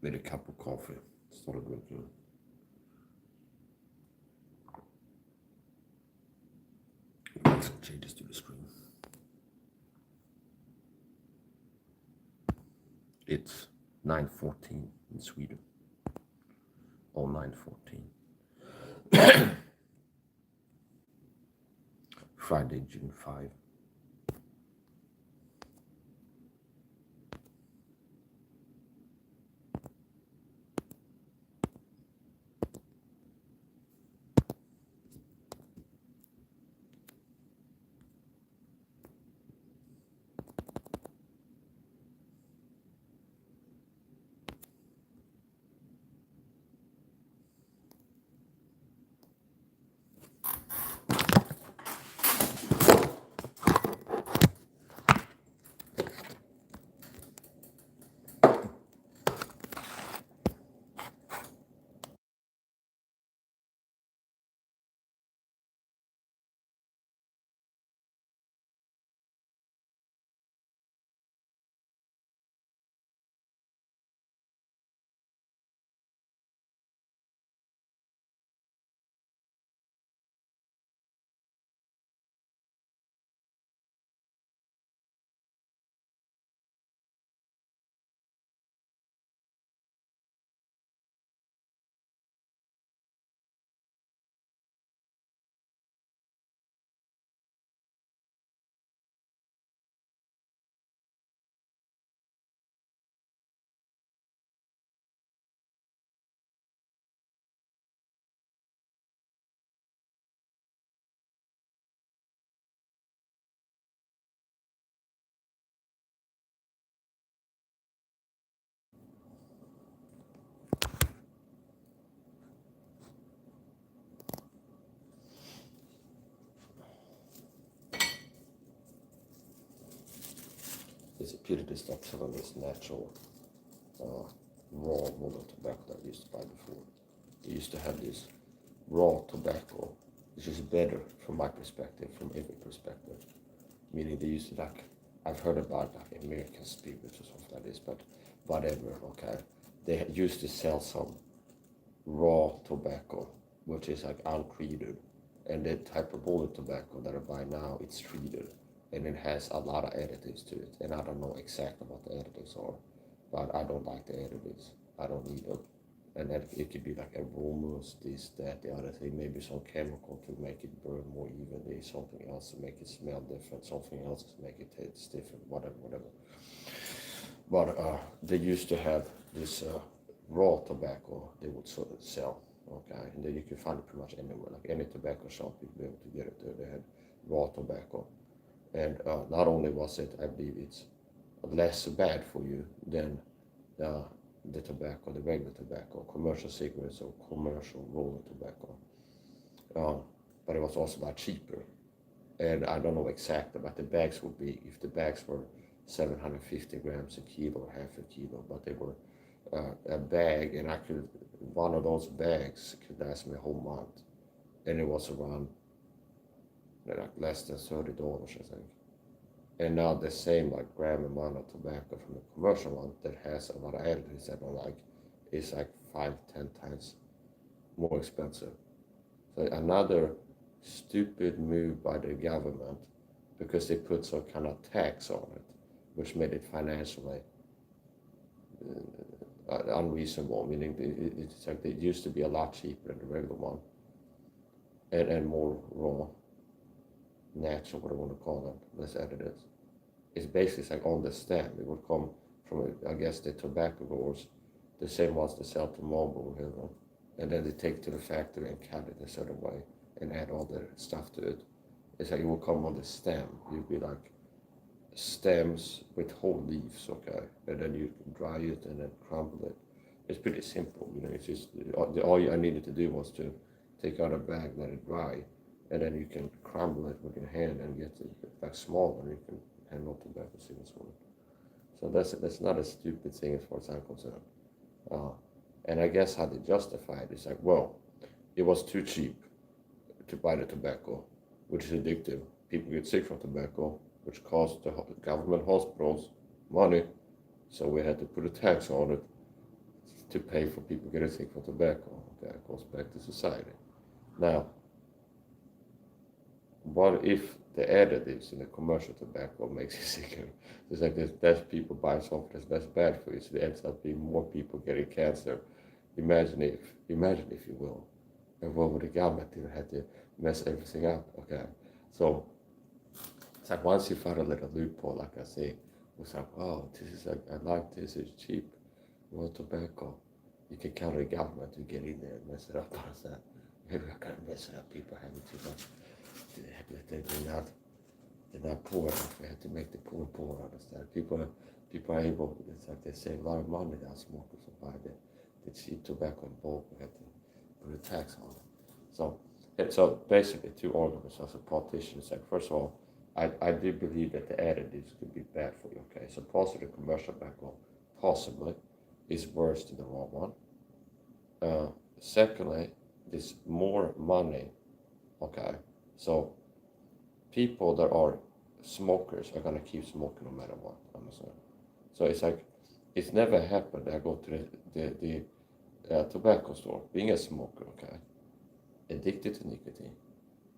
with a cup of coffee. Started drinking. Make some changes to the screen. It's 9:14 in Sweden. Or 9:14. Friday, June 5. It's a pity they stopped selling this natural raw rolling tobacco that I used to buy before. They used to have this raw tobacco, which is better from my perspective, from every perspective. Meaning they used to I've heard about American spirits or something like this, but whatever, okay. They used to sell some raw tobacco, which is untreated. And the type of bullet tobacco that I buy now, it's treated. And it has a lot of additives to it. And I don't know exactly what the additives are, but I don't like the additives. I don't need them. And then it could be aromas, this, that, the other thing, maybe some chemical to make it burn more evenly, something else to make it smell different, something else to make it taste different, whatever. But they used to have this raw tobacco they would sell, okay? And then you can find it pretty much anywhere, any tobacco shop you'd be able to get it there. They had raw tobacco. And not only was it, I believe it's less bad for you than the tobacco, the regular tobacco, commercial cigarettes or commercial rolling tobacco. But it was also a lot cheaper. And I don't know exactly, but the bags would be, if the bags were 750 grams a kilo or half a kilo, but they were a bag, and one of those bags could last me a whole month. And it was around less than $30, I think. And now the same gram amount of tobacco from the commercial one that has a lot of additives that I don't like is 5-10 times more expensive. So another stupid move by the government, because they put some kind of tax on it, which made it financially unreasonable, meaning it's it used to be a lot cheaper than the regular one, and more raw, natural, what I want to call them, less additives. It's basically on the stem. It would come from, I guess, the tobacco growers, the same ones that sell to Marlboro here, and then they take it to the factory and cut it a certain way and add all the stuff to it. It's it will come on the stem. You'd be stems with whole leaves, okay, and then you dry it and then crumble it. It's pretty simple, it's just all I needed to do was to take out a bag, let it dry, and then you can crumble it with your hand and get it smaller, and you can handle tobacco seeds with it. So that's not a stupid thing as far as I'm concerned. And I guess how they justify it is well, it was too cheap to buy the tobacco, which is addictive. People get sick from tobacco, which costs the government hospitals money, so we had to put a tax on it. to pay for people getting sick from tobacco. Okay, it goes back to society. Now, what if the additives in the commercial tobacco makes you sicker? It's like there's less people buying something that's bad for you, so there ends up being more people getting cancer. Imagine if you will, and what would the government do? Had to mess everything up. Okay, so it's like once you find a little loophole, like I say, it's like, oh, this is I like this, it's cheap, more tobacco. You can count on the government to get in there and mess it up. I said, maybe I can't mess it up. People having too much. They're not poor enough. We have to make the poor. Understand? People are able. It's like they save a lot of money now. Smokers who buy the cheap tobacco in bulk. We have to put a tax on it. So basically, two arguments as a politician. It's like, first of all, I do believe that the additives could be bad for you. Okay, so possibly the commercial tobacco possibly is worse than the raw one. Secondly, there's more money. Okay, so people that are smokers are gonna keep smoking no matter what. Understand? So it's like it's never happened that I go to the tobacco store, being a smoker, okay, addicted to nicotine.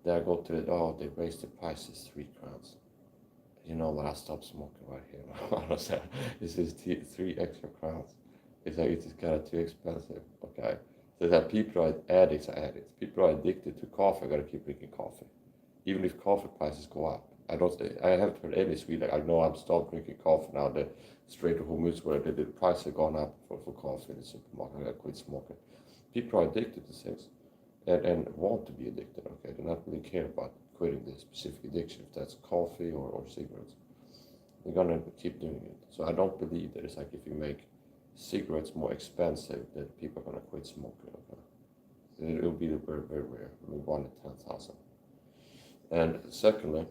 Then I go to they raised the prices 3 crowns. You know what? I stopped smoking right here. Understand? This is 3 extra crowns. It's like it's kind of too expensive. Okay, so that people are addicts. People are addicted to coffee. I gotta keep drinking coffee. Even if coffee prices go up. I haven't heard any Sweden. I know I'm stopped drinking coffee now. The straight to home is where the price has gone up for coffee in the supermarket. I gotta quit smoking. People are addicted to things and want to be addicted. Okay, they not really care about quitting the specific addiction, if that's coffee or cigarettes. They're gonna keep doing it. So I don't believe that it's like if you make cigarettes more expensive, that people are gonna quit smoking. Okay, it will be very, very rare. I mean, 1 in 10,000. And secondly,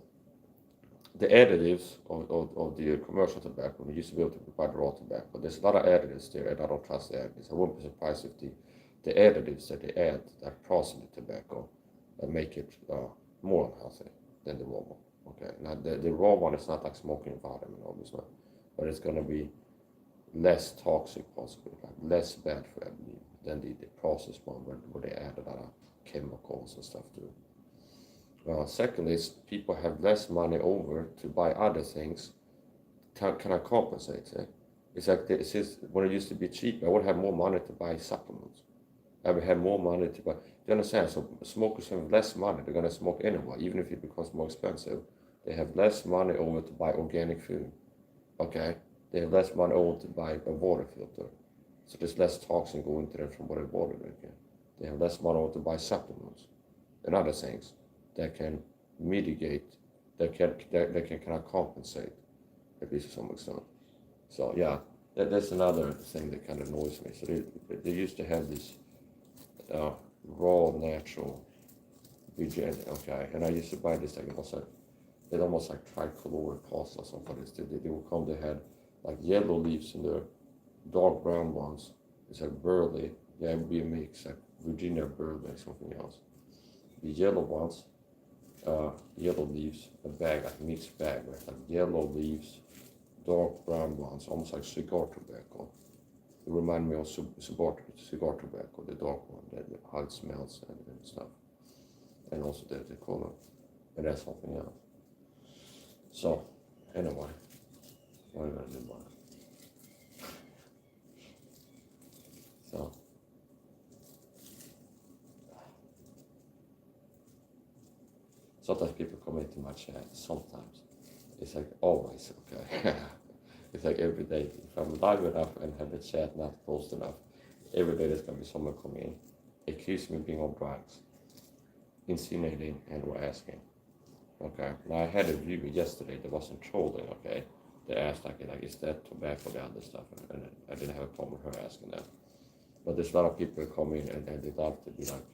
the additives of the commercial tobacco, we used to be able to buy the raw tobacco. There's a lot of additives there, and I don't trust the additives. I wouldn't be surprised if the additives that they add that process the tobacco make it more unhealthy than the raw one. Okay, now the raw one is not like smoking vitamin, obviously, but it's going to be less toxic, possibly, like less bad for you than the processed one where they add a lot of chemicals and stuff to it. Secondly, is people have less money over to buy other things. Can I compensate? It's like when it used to be cheap, I would have more money to buy supplements. I would have more money to buy. Do you understand? So smokers have less money. They're going to smoke anyway, even if it becomes more expensive. They have less money over to buy organic food. Okay? They have less money over to buy a water filter. So there's less toxin going to them from what they're water drinking. They have less money over to buy supplements and other things that can mitigate, that can kind of compensate, at least to some extent. So yeah, that's another thing that kind of annoys me. So they used to have this raw, natural vegan, okay, and I used to buy this, like it almost like tricolor pasta or something. They would come, they had like yellow leaves in there, dark brown ones. It's like burley, yeah, it would be a mix, like Virginia burley and something else. The yellow ones, yellow leaves, a bag, like mixed bag, right? Like yellow leaves, dark brown ones, almost like cigar tobacco. It reminded me of cigar tobacco, the dark one, how it smells and stuff, and also the color, and that's something else. So, anyway, what am I gonna do about it? So. Sometimes people come into my chat. Sometimes it's like always, okay. It's like every day. If I'm live enough and have the chat not closed enough, every day there's gonna be someone coming in, accuse me of being on drugs, insinuating and/or asking. Okay. Now I had a viewer yesterday that wasn't trolling. Okay. They asked like is that tobacco, the other stuff, and I didn't have a problem with her asking that. But there's a lot of people that come in and they love to be like,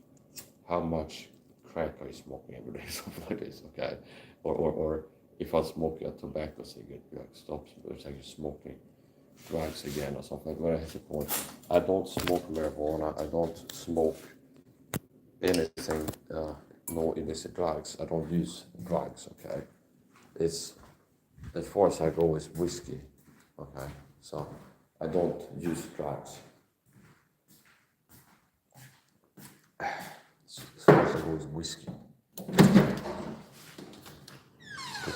how much crack are you smoking every day, something like this, okay? Or if I'm smoking a tobacco cigarette, be like, stop, it's like you're smoking drugs again or something. But I have the point. I don't smoke marijuana. I don't smoke anything, no illicit drugs. I don't use drugs, okay? It's, as far as I go, is whiskey, okay? So I don't use drugs. is whiskey. You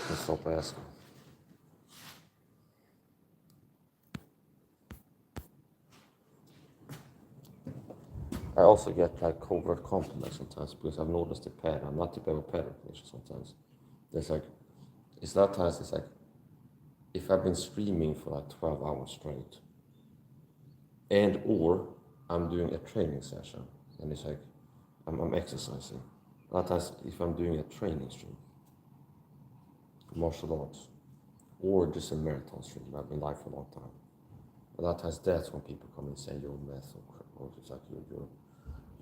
can stop asking. I also get like covert compliments sometimes because I've noticed the pattern. I'm not the better pattern finisher sometimes. There's like, it's not times, it's like, if I've been streaming for like 12 hours straight, and or I'm doing a training session, and it's like, I'm exercising. A lot of times, if I'm doing a training stream, martial arts, or just a marathon stream, I've been live for a long time. A lot of times, that's when people come and say you're meth or it's like you're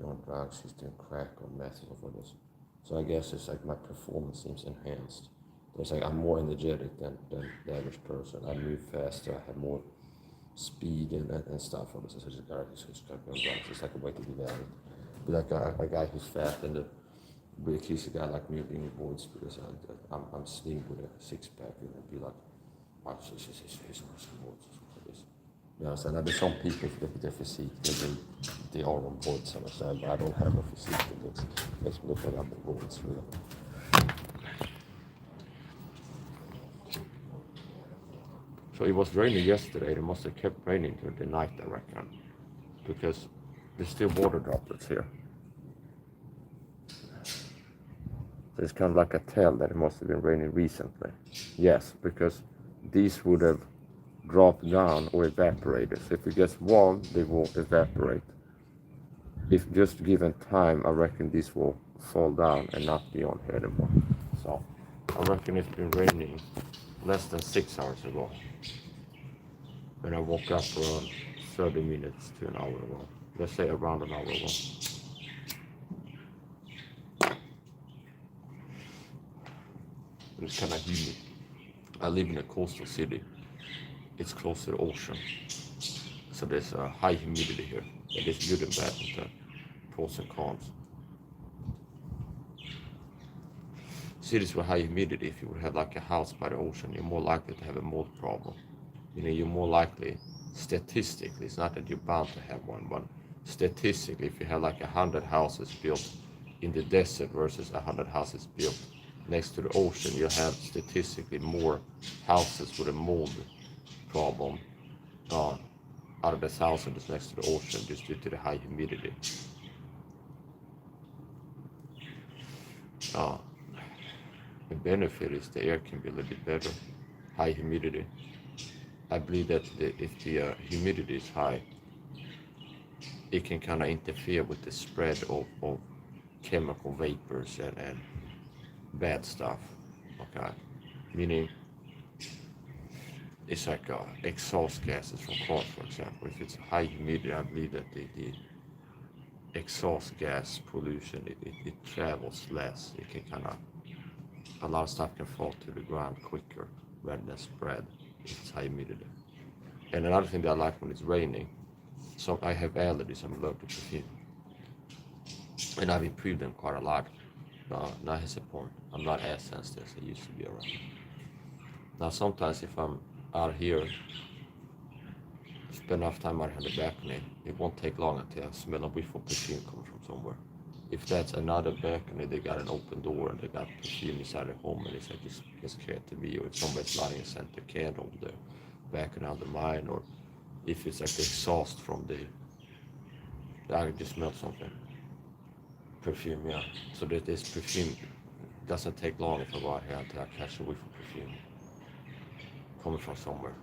on drugs, he's doing crack or meth or whatever. So I guess it's like my performance seems enhanced. It's like I'm more energetic than the average person. I move faster, I have more speed and stuff. So it's a guy who's got drugs. It's like a way to be valid. But like a guy who's fat and the big, he's a guy like me being avoids because I'm slim with a six pack and I'd be like, oh, he's like this. You know, so now there's some people with their physique, they are on board, so but I don't have a physique that makes me look like I'm on board, really. So it was raining yesterday. It must have kept raining during the night, I reckon, because there's still water droplets here. So it's kind of like a tell that it must have been raining recently. Yes, because these would have dropped down or evaporated. So if it gets warm, they will evaporate. If just given time, I reckon this will fall down and not be on here anymore. So I reckon it's been raining less than 6 hours ago. When I woke up around 30 minutes to an hour ago. Let's say around an hour ago. It's kind of humid. I live in a coastal city. It's close to the ocean. So there's a high humidity here. It is good and bad with the pros and cons. Cities with high humidity, if you would have like a house by the ocean, you're more likely to have a mold problem. You know, you're more likely, statistically, it's not that you're bound to have one, but statistically, if you have like 100 houses built in the desert versus 100 houses built next to the ocean, you'll have statistically more houses with a mold problem out of the houses that's next to the ocean just due to the high humidity. The benefit is the air can be a little bit better, high humidity. I believe that if the humidity is high, it can kind of interfere with the spread of chemical vapors and bad stuff, okay? Meaning, it's like exhaust gases from cars, for example. If it's high humidity, I believe that the exhaust gas pollution, it travels less. It can kind of, a lot of stuff can fall to the ground quicker rather than spread if it's high humidity. And another thing that I like when it's raining, so I have allergies, I'm allergic to perfume. And I've improved them quite a lot. Not his support. I'm not as sensitive as I used to be around. Now sometimes if I'm out here, spend enough time out here on the balcony, it won't take long until I smell a whiff of perfume coming from somewhere. If that's another balcony, they got an open door and they got perfume inside their home and it's like it's scared to me, or if somebody's lighting a scented candle on the balcony under mine, or if it's like the exhaust from I can just smell something. Perfume, yeah. So that this perfume doesn't take long if I go out here until I catch a whiff of perfume coming from somewhere.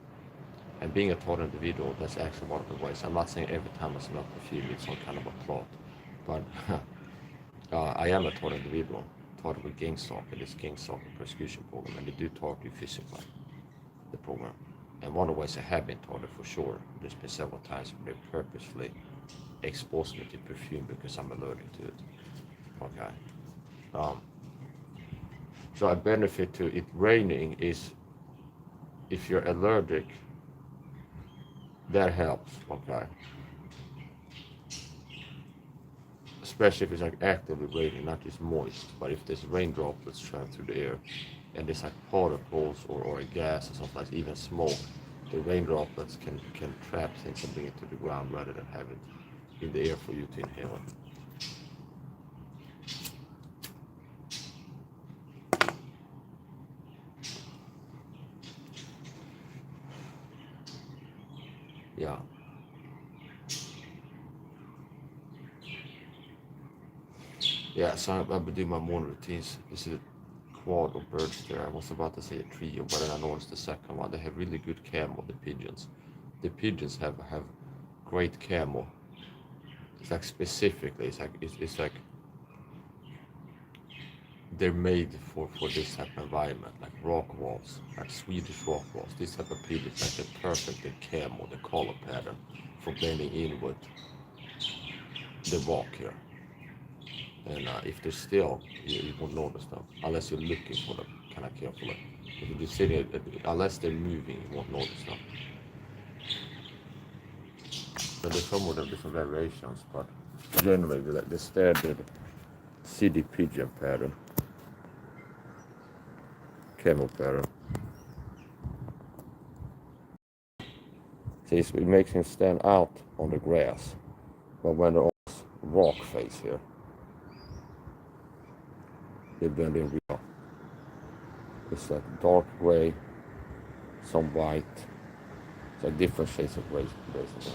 And being a taught individual, that's actually one of the ways. I'm not saying every time I smell perfume it's some kind of a plot, but I am a taught individual, taught with Gangstalk, and this Gangstalk persecution program, and they do talk you physically, the program. And one of the ways I have been taught it for sure, there's been several times where they purposefully expose me to perfume because I'm allergic to it. Okay. So a benefit to it raining is if you're allergic, that helps, okay? Especially if it's like actively raining, not just moist, but if there's rain droplets traveling through the air and there's like particles or a gas or something like even smoke, the rain droplets can trap things and bring it to the ground rather than have it in the air for you to inhale it. Yeah, so I've been doing my morning routines. Is it quad or birds there? I was about to say a trio, but then I noticed the second one. They have really good camo, the pigeons. The pigeons have great camo. It's like specifically, it's like they're made for this type of environment, like rock walls, like Swedish rock walls. This type of pigeons, like the perfect the camo, the color pattern for blending in with the rock here. And if they're still, you won't notice them unless you're looking for them kind of carefully. If you're just sitting, unless they're moving, you won't notice them. So there's some of them different variations, but generally like the standard city pigeon pattern, camel pattern. See, it makes him stand out on the grass, but when they're on this rock face here, they blend in real. It's like dark gray, some white. It's like different shades of gray, basically.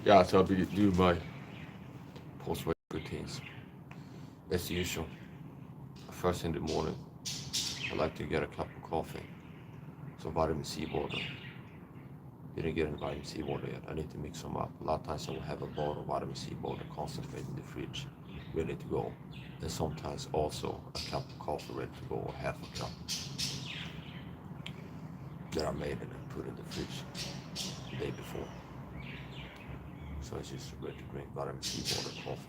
Yeah, so I'll be doing my post-work routines as usual. First in the morning, I like to get a cup of coffee, some vitamin C water. Didn't get any vitamin C water yet. I need to mix them up. A lot of times I will have a bottle of vitamin C water concentrate in the fridge, ready to go. And sometimes also a cup of coffee ready to go, or half a cup that I made and put in the fridge the day before. So it's just ready to drink vitamin C water coffee.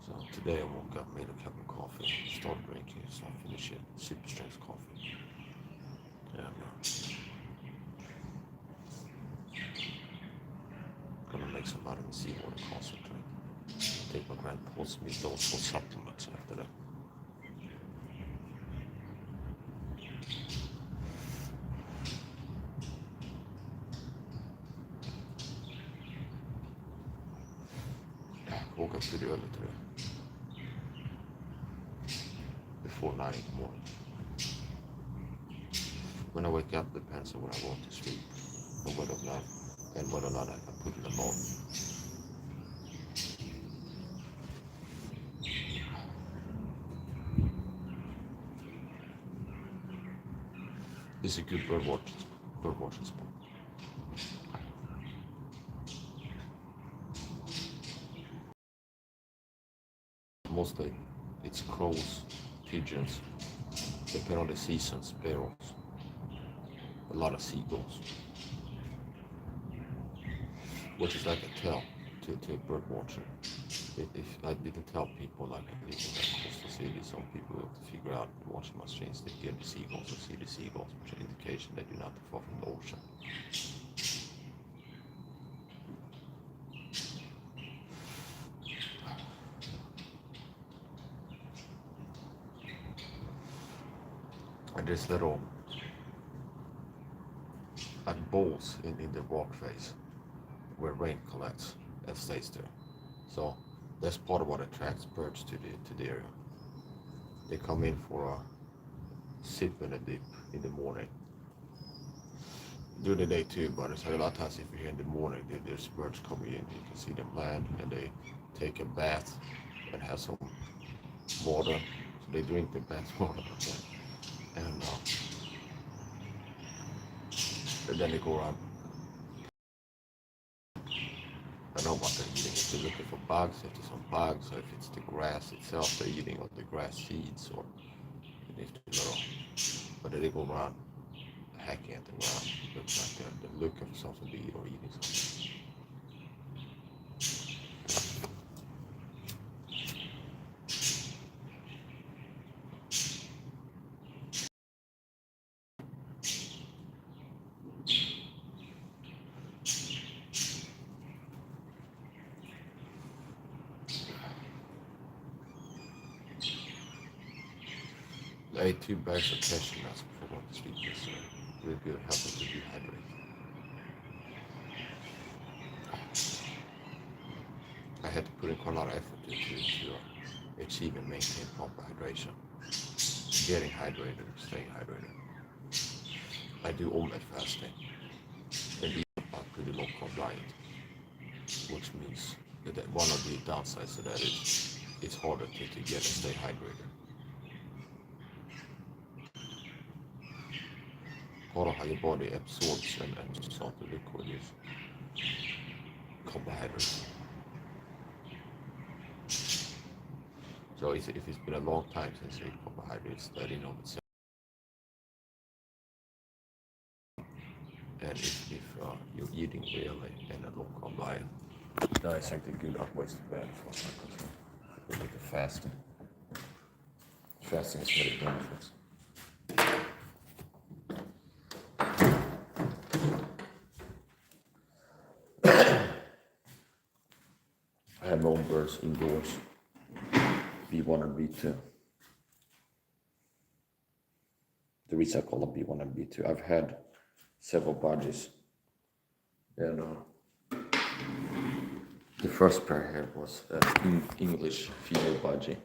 So today I woke up, made a cup of coffee, started drinking it, so I finished it. Super strength coffee. And gonna make some vitamin C water concentrate. Take my grandpa's meal dose for supplements after that. Woke up pretty early today, before 9 in the morning. When I wake up, depends on when I want to sleep, and whether or not I put in a mode. It's a good bird watching spot. Mostly, it's crows, pigeons, depending on the season, sparrows, a lot of seagulls, which is like a tell to a bird watcher. If I didn't tell people like I live in that coastal city, some people have to figure out watching my streams, they hear the seagulls or see the seagulls, which is an indication that you're not too far from the ocean. And there's little like bowls in the rock face where rain collects and stays there. So that's part of what attracts birds to the area. They come in for a sip and a dip in the morning. During the day too, but it's like a lot of times if you're here in the morning, there's birds coming in. You can see them land and they take a bath and have some water. So they drink the bath water, and then they go around. I know what they're eating. If they're looking for bugs, if there's some bugs, or if it's the grass itself they're eating, or the grass seeds, or if they're little. But they go around hacking at the ground. Looks like they're looking for something to eat or eating something. ate 2 bags of cashew nuts before going to sleep yesterday. Really good, helping to dehydrate. I had to put in quite a lot of effort to achieve and maintain proper hydration. Getting hydrated, staying hydrated. I do omelette fasting and eat a pretty low carb diet, which means that one of the downsides of that is it's harder to get and stay hydrated. Part of how your body absorbs and absorbs the liquid is carbohydrates. So if it's been a long time since you ate carbohydrates, that in of itself. And if you're eating really in a low carb diet, that is actually good ways to bad for cycles. With the fasting. Fasting has many benefits. I have my own birds indoors. B1 and B2. The reason I call them B1 and B2, I've had several budgies. And the first pair here was English female budgie,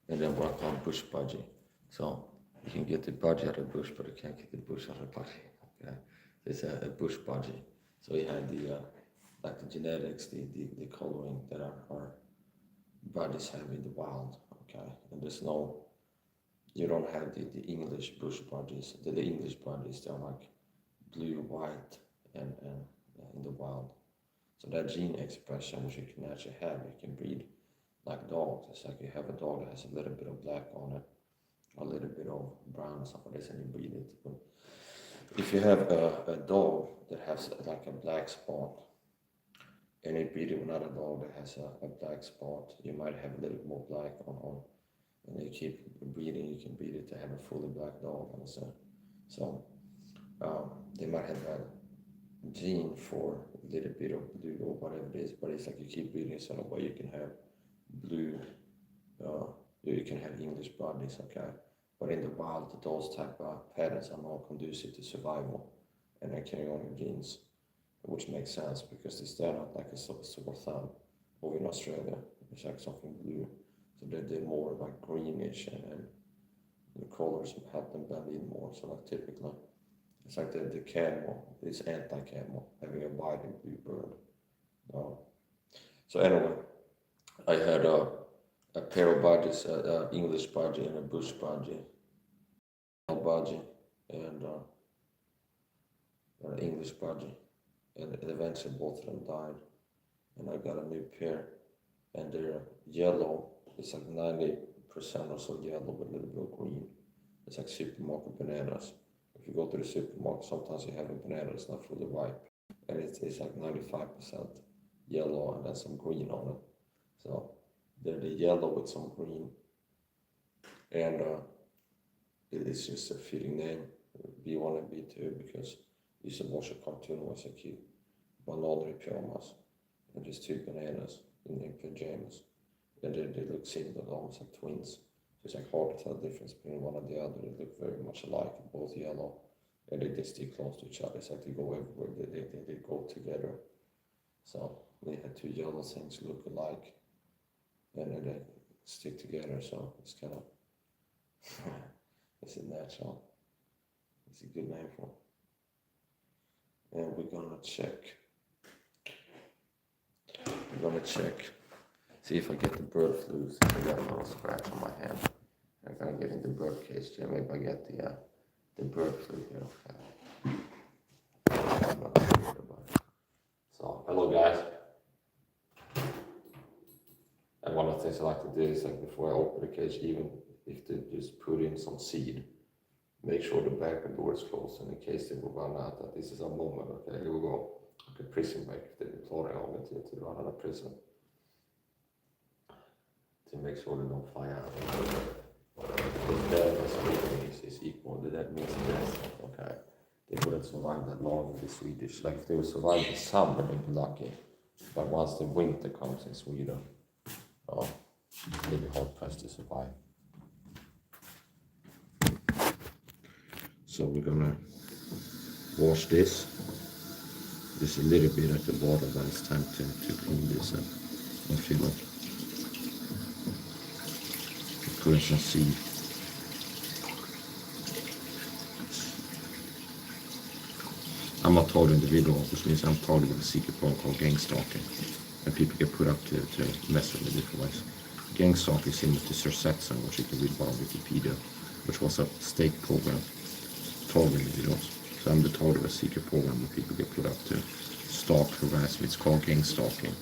and then what I call bush budgie. So you can get the budgie out of bush, but you can't get the bush out of budgie. Okay, it's a bush budgie. So you had the like the genetics, the coloring that our budgies have in the wild. Okay, and there's no, you don't have the English bush budgies. The English budgies, they're like blue, white, and in the wild. So that gene expression, which you can actually have, you can breed like dogs. It's like you have a dog that has a little bit of black on it, a little bit of brown or something like this, and you breed it. But if you have a dog that has like a black spot, and you breed it with another dog that has a black spot, you might have a little bit more black on. And you keep breeding, you can breed it to have a fully black dog. So they might have a gene for a little bit of blue or whatever it is, but it's like you keep breeding so that way you can have blue, you can have English budgies, okay? But in the wild, those type of patterns are more conducive to survival and they carry on your genes, which makes sense because they stand out like a sore thumb over in Australia. It's like something blue. So they're more like greenish and the colors help them blend in more. So like typically, it's like the camel is anti-camel, having a white and blue bird. So anyway, I had a pair of budgies, English budgie and a bush budgie, and an English budgie, and eventually both of them died, and I got a new pair, and they're yellow. It's like 90% or so yellow with a little bit of green. It's like supermarket bananas. If you go to the supermarket, sometimes you have a banana that's not fully ripe, and it's like 95% yellow and then some green on it. So they're the yellow with some green, and it is just a fitting name, B1 and B2, because I used to watch a cartoon when I was a kid, Banana pajamas, and just 2 bananas in pajamas. And they look similar, almost like twins. So it's like hard to tell the difference between one and the other. They look very much alike, both yellow, and they stick close to each other. It's like they go everywhere, they go together. So they had 2 yellow things look alike, and then they stick together. So it's kind of, it's a natural, it's a good name for it. And we're gonna check. See if I get the bird flu. See if I got a little scratch on my hand. I'm gonna get in the bird cage here. Maybe I get the bird flu here. Okay. I'm not sure about it. So, hello guys. And one of the things I like to do is like before I open the cage, even if they just put in some seed, make sure the back door is closed, and in case they will run out, that this is a moment. Okay, here we go. Okay, prison break. If they're plotting on me to run out of prison. To make sure they don't fly out. If death is equal, that means death. Okay, they wouldn't survive that long in the Swedish. Like if they would survive the summer, they'd be lucky. But once the winter comes in Sweden, they'd be hard pressed to survive. So we're gonna wash this. There's a little bit at the bottom, but it's time to clean this and fill it. For instance, see. I'm not told individual, which means I'm told with a secret program called gang stalking. And people get put up to mess with in different ways. Gang stalking is similar to Sursetson, which you can read about on Wikipedia, which was a state program, told individuals. So I'm the told of a secret program where people get put up to stalk, harass me. It's called gang stalking.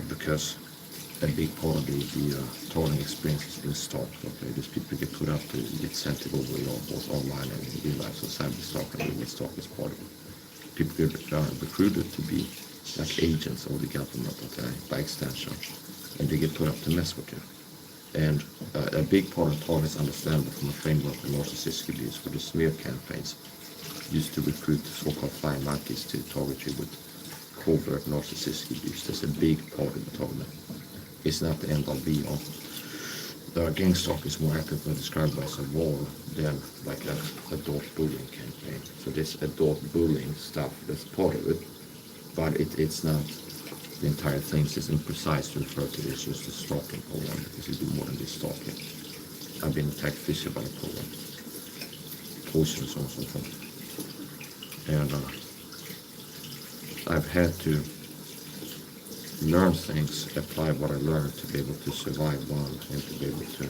Because a big part of the tolling experience has been stalked. Okay, these people get put up to get sent to go away both online and in real life. So cyber stalking and real stalking is part of it. People get recruited to be like agents of the government, okay, by extension, and they get put up to mess with you. And a big part of tolling is understandable from a framework of narcissistic abuse, where the smear campaigns used to recruit so-called flying monkeys to target you with covert narcissistic abuse. That's a big part of the tolling. It's not the end all be all. The gang stalk is more accurately described as a wall than like an adult bullying campaign. So this adult bullying stuff, that's part of it, but it's not the entire thing. It's imprecise to refer to this as the stalking program, because you do more than this stalking. I've been attacked physically by the program, poisons and so forth. And I've had to learn things, apply what I learned to be able to survive one and to be able to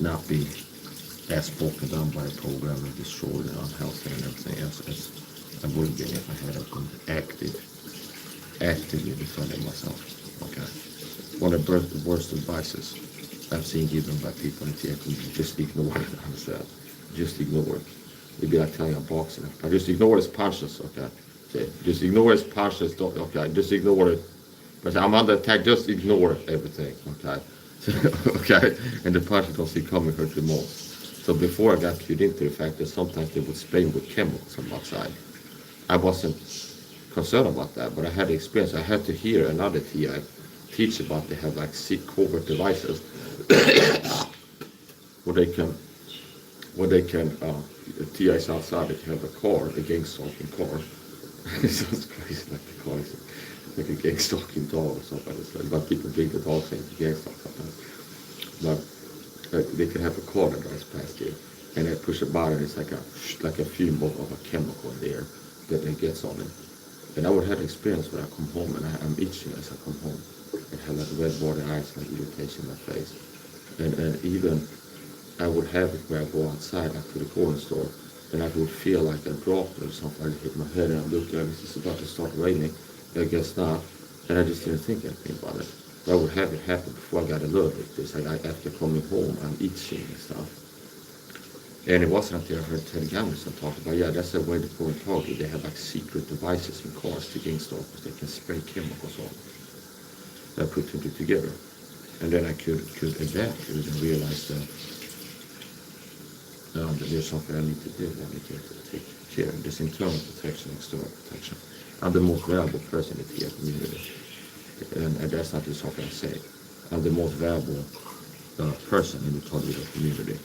not be as broken down by a program and destroyed and unhealthy and everything else as I would have been if I had been actively defending myself. Okay. One of the worst advices I've seen given by people in theater is just ignore it. Understand? Just ignore it. It'd be like telling a boxer, I just ignore his punches, okay? Just ignore his punches, okay? Just ignore it. But I'm under attack, just ignore everything, okay? Okay? And the punches don't see coming hurt the most. So before I got cued into the fact that sometimes they would spray me with chemicals on my side, I wasn't concerned about that, but I had the experience. I had to hear another TI teach about they have like covert devices where they can TIs outside, they can have a car, a gang stalking car. It sounds crazy, like the car is like a gang stalking dog or something. But people bring the dog thing to gang stalk sometimes. But they can have a car that drives past you, and they push a button, it's like a fume of a chemical in there that it gets on it. And I would have experience when I come home and I'm itching as I come home. I have like red water eyes, like irritation in my face. And even I would have it where I go outside, like to the corner store, and I would feel like a drop or something. I hit my head and I look like it's about to start raining. I guess not. And I just didn't think anything about it. But I would have it happen before I got alerted. It's like after coming home, I'm itching and stuff. And it wasn't until I heard Ted Gammerson talk about, yeah, that's the way the point target. They have like secret devices in cars to gang stalkers. They can spray chemicals on. I put two together. And then I could adapt to it and realize that there's something I need to do. I need to take care of this internal protection, external protection. I'm the most valuable person in the TI community. And that's not just something I say. I'm the most valuable person in the targeted community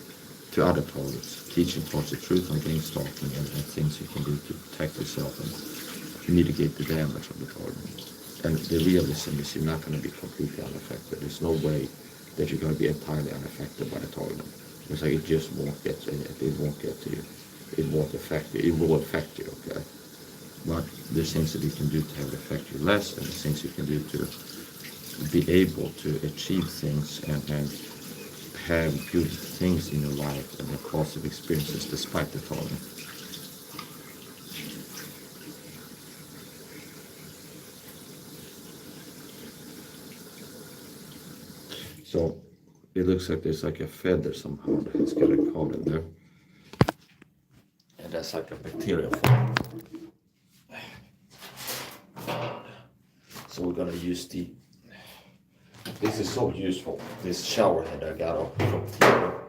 to other targets, teaching towards the truth on gang stalking and things you can do to protect yourself and mitigate the damage of the target. And the realism is you're not going to be completely unaffected. There's no way that you're going to be entirely unaffected by the target. It's like it just won't get to you. It won't get to you. It won't affect you. It will affect you, okay? But there's things that you can do to have it affect you less, and there's things you can do to be able to achieve things and have beautiful things in your life and have positive experiences despite the target. So it looks like there's like a feather somehow that has got a caught in there. And that's like a bacteria form. So we're gonna use this is so useful, this shower head I got off from theater.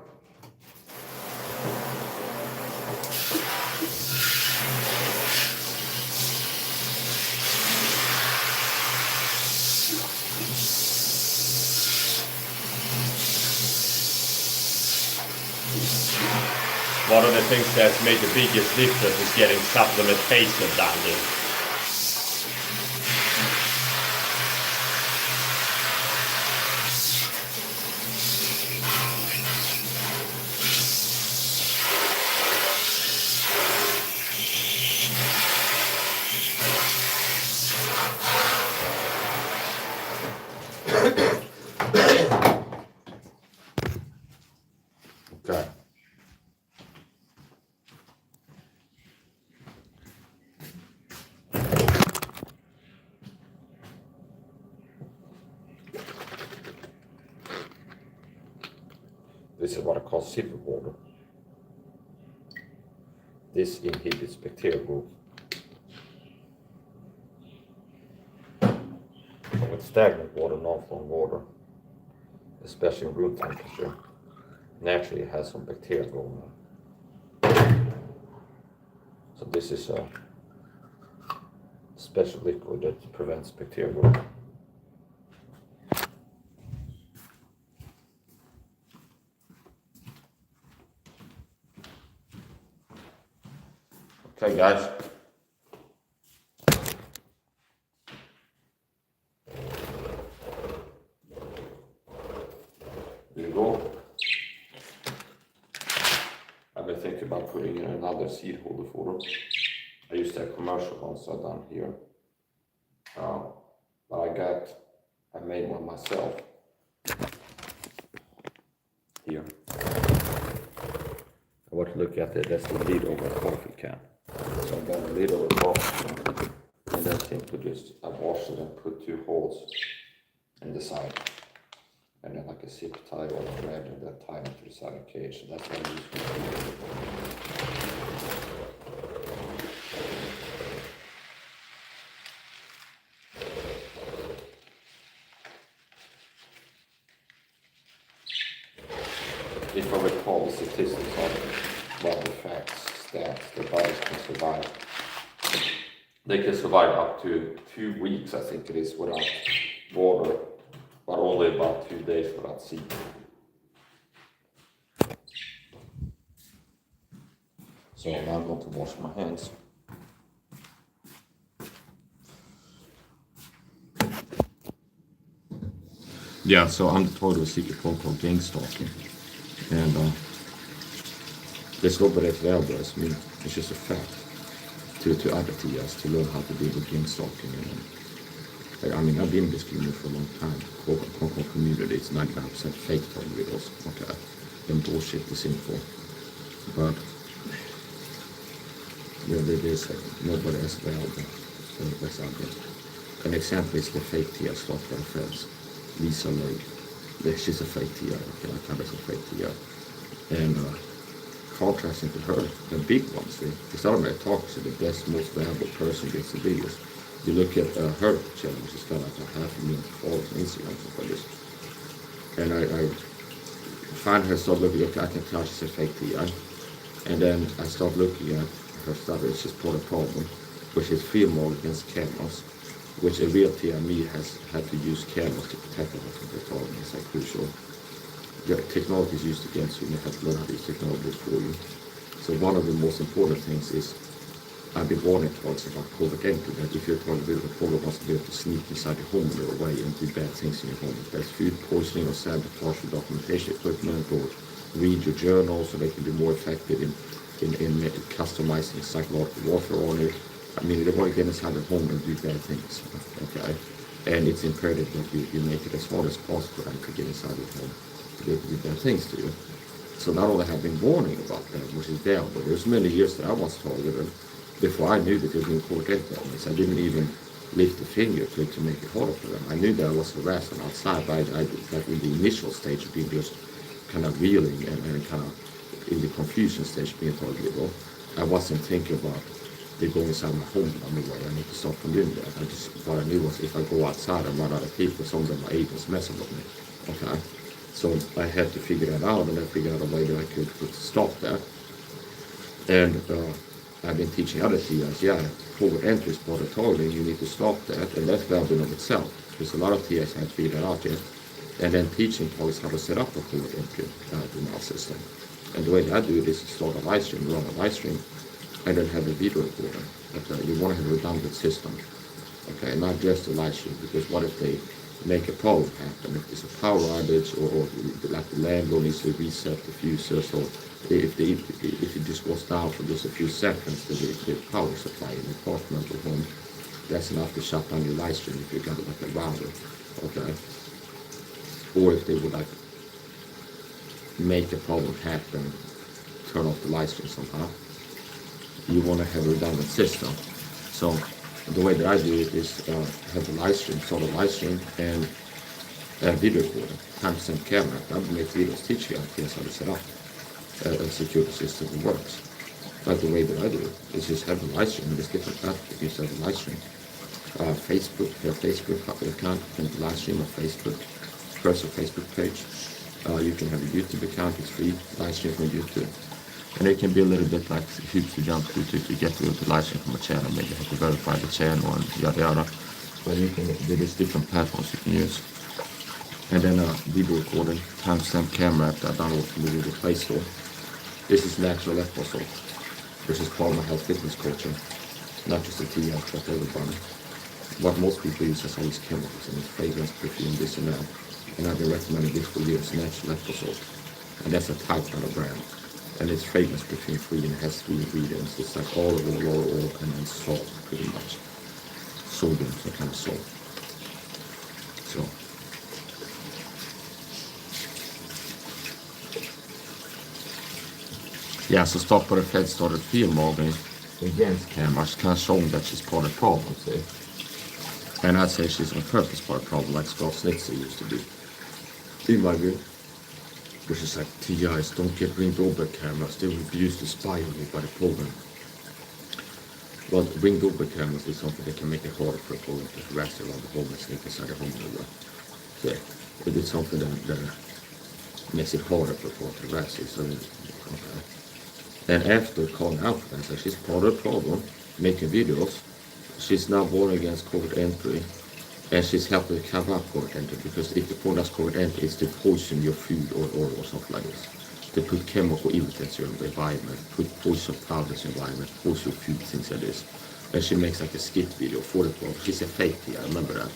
one of the things that's made the biggest difference is getting supplementation done in. Okay. This is what I call silver water. This inhibits bacterial growth. With stagnant water, non-flowing water, especially in room temperature, naturally has some bacteria going on. So this is a special liquid that prevents bacteria growth. Okay, guys. There you go. I've been thinking about putting in another seed holder for them. I used that commercial ones I've done here. But I made one myself. Here. I want to look at it, that's the lid over a coffee can. So I got a lid over a coffee can. And then simply just, I wash it and put 2 holes in the side. And then like a zip tie or a thread and then tie it to the side of the cage. So that's what I use for if I recall the statistics of well, the facts, stats, the bodies can survive. They can survive up to 2 weeks, I think it is, without water, but only about 2 days without seed. So now I'm going to wash my hands. Yeah, so I'm the total secret protocol gang stalking. And there's nobody as available as me. It's just a fact to other TS to learn how to deal with gang stalking. And, I mean, I've been in this community for a long time. Quote community, it's 99% fake tone videos. Okay, then bullshit is info. But there's nobody as available as out there. An example is the fake TS stalked by friends. Lisa Lake. She's a fake TR, okay, I can't a fake TR. And contrasting to her, the big ones, it's not about talking to the best, most valuable person gets the biggest. You look at her channel, she's got like 500,000 followers on Instagram, stuff like this. And I find her, start looking, okay, I can tell she's a fake TR. And then I start looking at her stuff, it's just part of the problem, which is fear more against cameras. Which a real TME has had to use cameras to protect them from technology. It's like crucial. The technology is used against you, and you have to learn how to use technology for you. So one of the most important things is, I've been warning talks about covert entry, that if you're talking about a program wants to be able to sneak inside your home or away and do bad things in your home, if there's food poisoning or sabotage your documentation equipment, or read your journal so they can be more effective in customizing psychological warfare on it. I mean, they want to get inside the home and do bad things, okay? And it's imperative that you make it as hard as possible to get inside your home to be able to do bad things to you. So not only have I been warning about that, which is there, but there's many years that I was targeted before I knew that they were being caught enemies. I didn't even lift a finger to make it harder for them. I knew that I was harassing outside, but I that in the initial stage of being just kind of reeling and kind of in the confusion stage being targeted. Well, I wasn't thinking about they go inside my home anyway. I need to stop from doing that. What I knew was if I go outside and run out of people, some of them are agents messing with me. Okay, so I had to figure that out, and I figured out a way that I could stop that. And I've been teaching other TIs, forward entry is part of targeting. You need to stop that, and that's valid in of itself. Because a lot of TIs have figured that out yet. And then teaching targets how to set up a forward entry in our system. And the way that I do it is to start a live stream, run a live stream, and then have a video recorder. Okay, you want to have a redundant system. Okay, not just a live stream, because what if they make a problem happen? If there's a power outage, or like the landlord needs to reset the fuses, or if it just goes down for just a few seconds, the power supply in the apartment or home, that's enough to shut down your live stream if you got like a router. Okay, or if they would like make a problem happen, turn off the live stream somehow, you want to have a redundant system. So the way that I do it is have a live stream, sort of live stream, and a video recorder, timestamp camera. I make videos teaching you how to set up a security system that works. But the way that I do it is just have a live stream. There's different platforms you have a live stream. Facebook, your Facebook account, you can live stream on Facebook, personal Facebook page. You can have a YouTube account, it's free, live stream from YouTube. And it can be a little bit like hoops to jump to get to the live stream from a channel. Maybe you have to verify the channel and yada yada. But you can, there's different platforms you can use. And then a video recording, timestamp camera app that I download from the Google Play Store. This is natural episode, which is part of my health fitness coaching. Not just a tea app, but everybody. What most people use is all these chemicals and fragrance, perfume, this and that. And I've been recommending this for years, natural episode. And that's a type, not a brand. And it's fragrance perfume free and it has 3 ingredients. It's like olive oil, laurel oil, and then salt, pretty much. Sodium, some kind of salt. So. Yeah, så stoppade Fed started filmmagen against camera. She kind of showing that she's part of the problem, see? And I'd say she's on purpose part of the problem, like Scott Snitzer used to be. In my view. Which is like, TIs, don't get ring doorbell cameras, they will be used to spy on you by the program. Well, ring doorbell cameras is something that can make it harder for a program to harass around the home and sneak inside the home. So it is something that makes it harder for a program to harass you. So, okay. And after calling out for that, so she's part of the problem, making videos. She's now warning against covert entry. And she's helping to cover up covert entry, because if the point of covert entry is to poison your food or something like this, to put chemical irritants in the environment, put poison powders in the environment, poison your food, things like this. And she makes like a skit video for the program. She's a fake here, I remember that.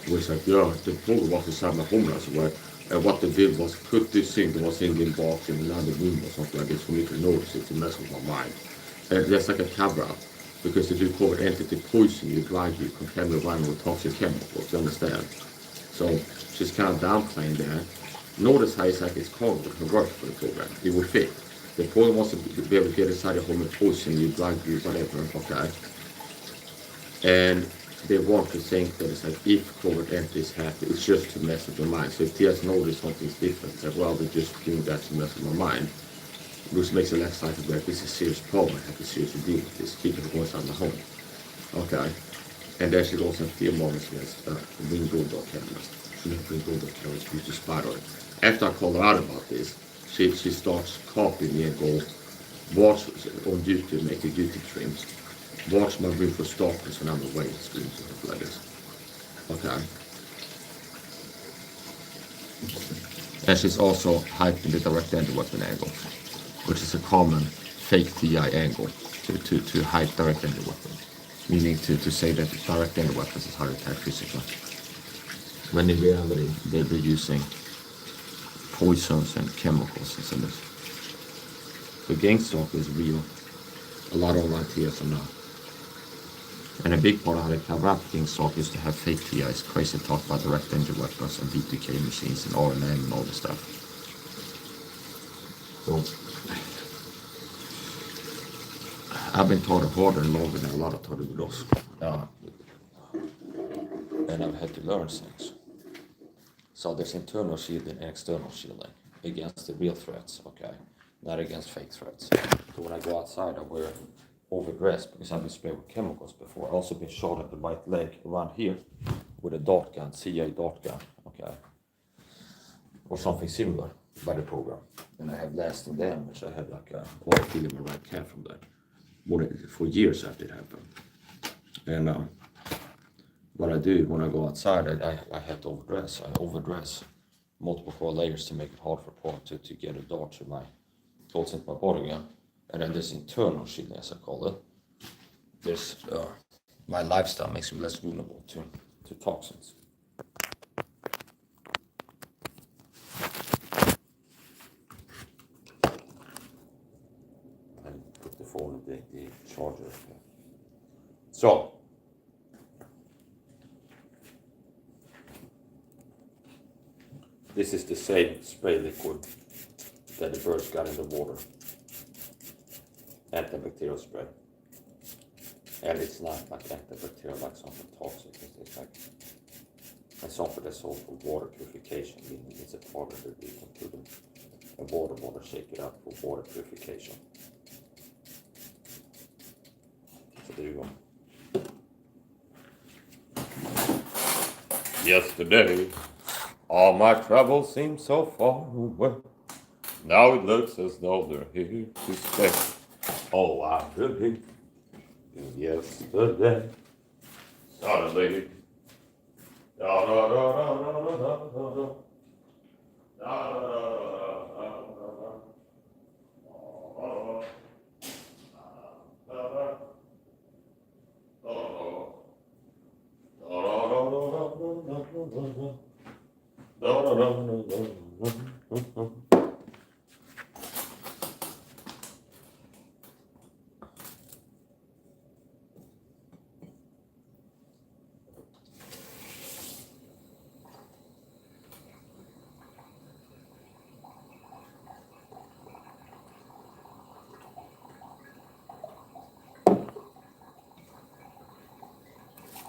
Where it's like, yeah, the program was inside my home as well. And what they did was put this thing that was in the box in another room or something like this for me to notice it, to mess with my mind. And that's like a cover up. Because if you call it entity poison, you drive you contaminate environment with toxic chemicals, you understand? So she's kind of downplaying that. Notice how it's like it's called it work for the program. It will fit. The program wants to be able to get inside the home and poison you, drive you, whatever, okay? And they want to think that it's like if covert entry is happy, it's just to mess with your mind. So if TS notice something's different, it's like, well, they're just doing that to mess with my mind. Which makes it less likely that this is a serious problem. I have to seriously deal with this. Keep it going inside my home. Okay. And then she goes and film moments against ring doorbell cameras. She didn't bring doorbell cameras used to spy on it. After I call her out about this, she starts copying me and go, watch on YouTube, make a YouTube streams. Watch my room for stalkers when I'm away streams and stuff like this. Okay. And she's also hyping the direct entry weapon angle, which is a common fake TI angle to hide direct entry weapons, meaning to say that direct entry weapons is how to attack physically. When in reality, they're using poisons and chemicals and so on. The gang stalk is real. A lot of online TIs are not. And a big part of how they cover up gang stalk is to have fake TIs, crazy talk about direct entry weapons and B2K machines and RNM and all this stuff. So, I've been taught it harder and longer than a lot of taught it with us. And I've had to learn things. So there's internal shielding and external shielding against the real threats, okay? Not against fake threats. So when I go outside, I wear overdressed because I've been sprayed with chemicals before. I've also been shot at the right leg around here with a dart gun, CIA dart gun, okay? Or something similar by the program. And I have lasting damage. I had like a ordeal in my right calf from that. For years after it happened. And what I do when I go outside, I have to overdress. I overdress multiple core layers to make it hard for part to get a dart through my towards my body again. And then this internal shielding, as I call it, this my lifestyle makes me less vulnerable to toxins. And put the phone in the charger. So this is the same spray liquid that the birds got in the water. Antibacterial spray. And it's not like antibacterial like something toxic. It's like something that's sold for water purification, meaning it's a powder that you can put in a water shake it up for water purification. So there you go. Yesterday, all my travels seemed so far away. Now it looks as though they're here to stay. Oh, I believe in yesterday. Suddenly. Da, da, da, da, da, da, da, da. Da, da, da, da,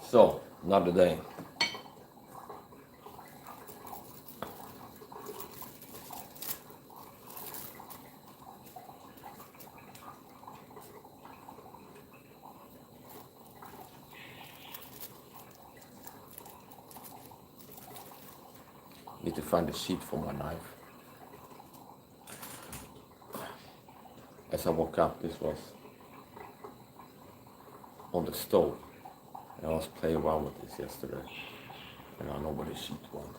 So, another day. Need to find a sheet for my knife. As I woke up, this was on the stove. And I was playing around with this yesterday. And I know what the sheet was.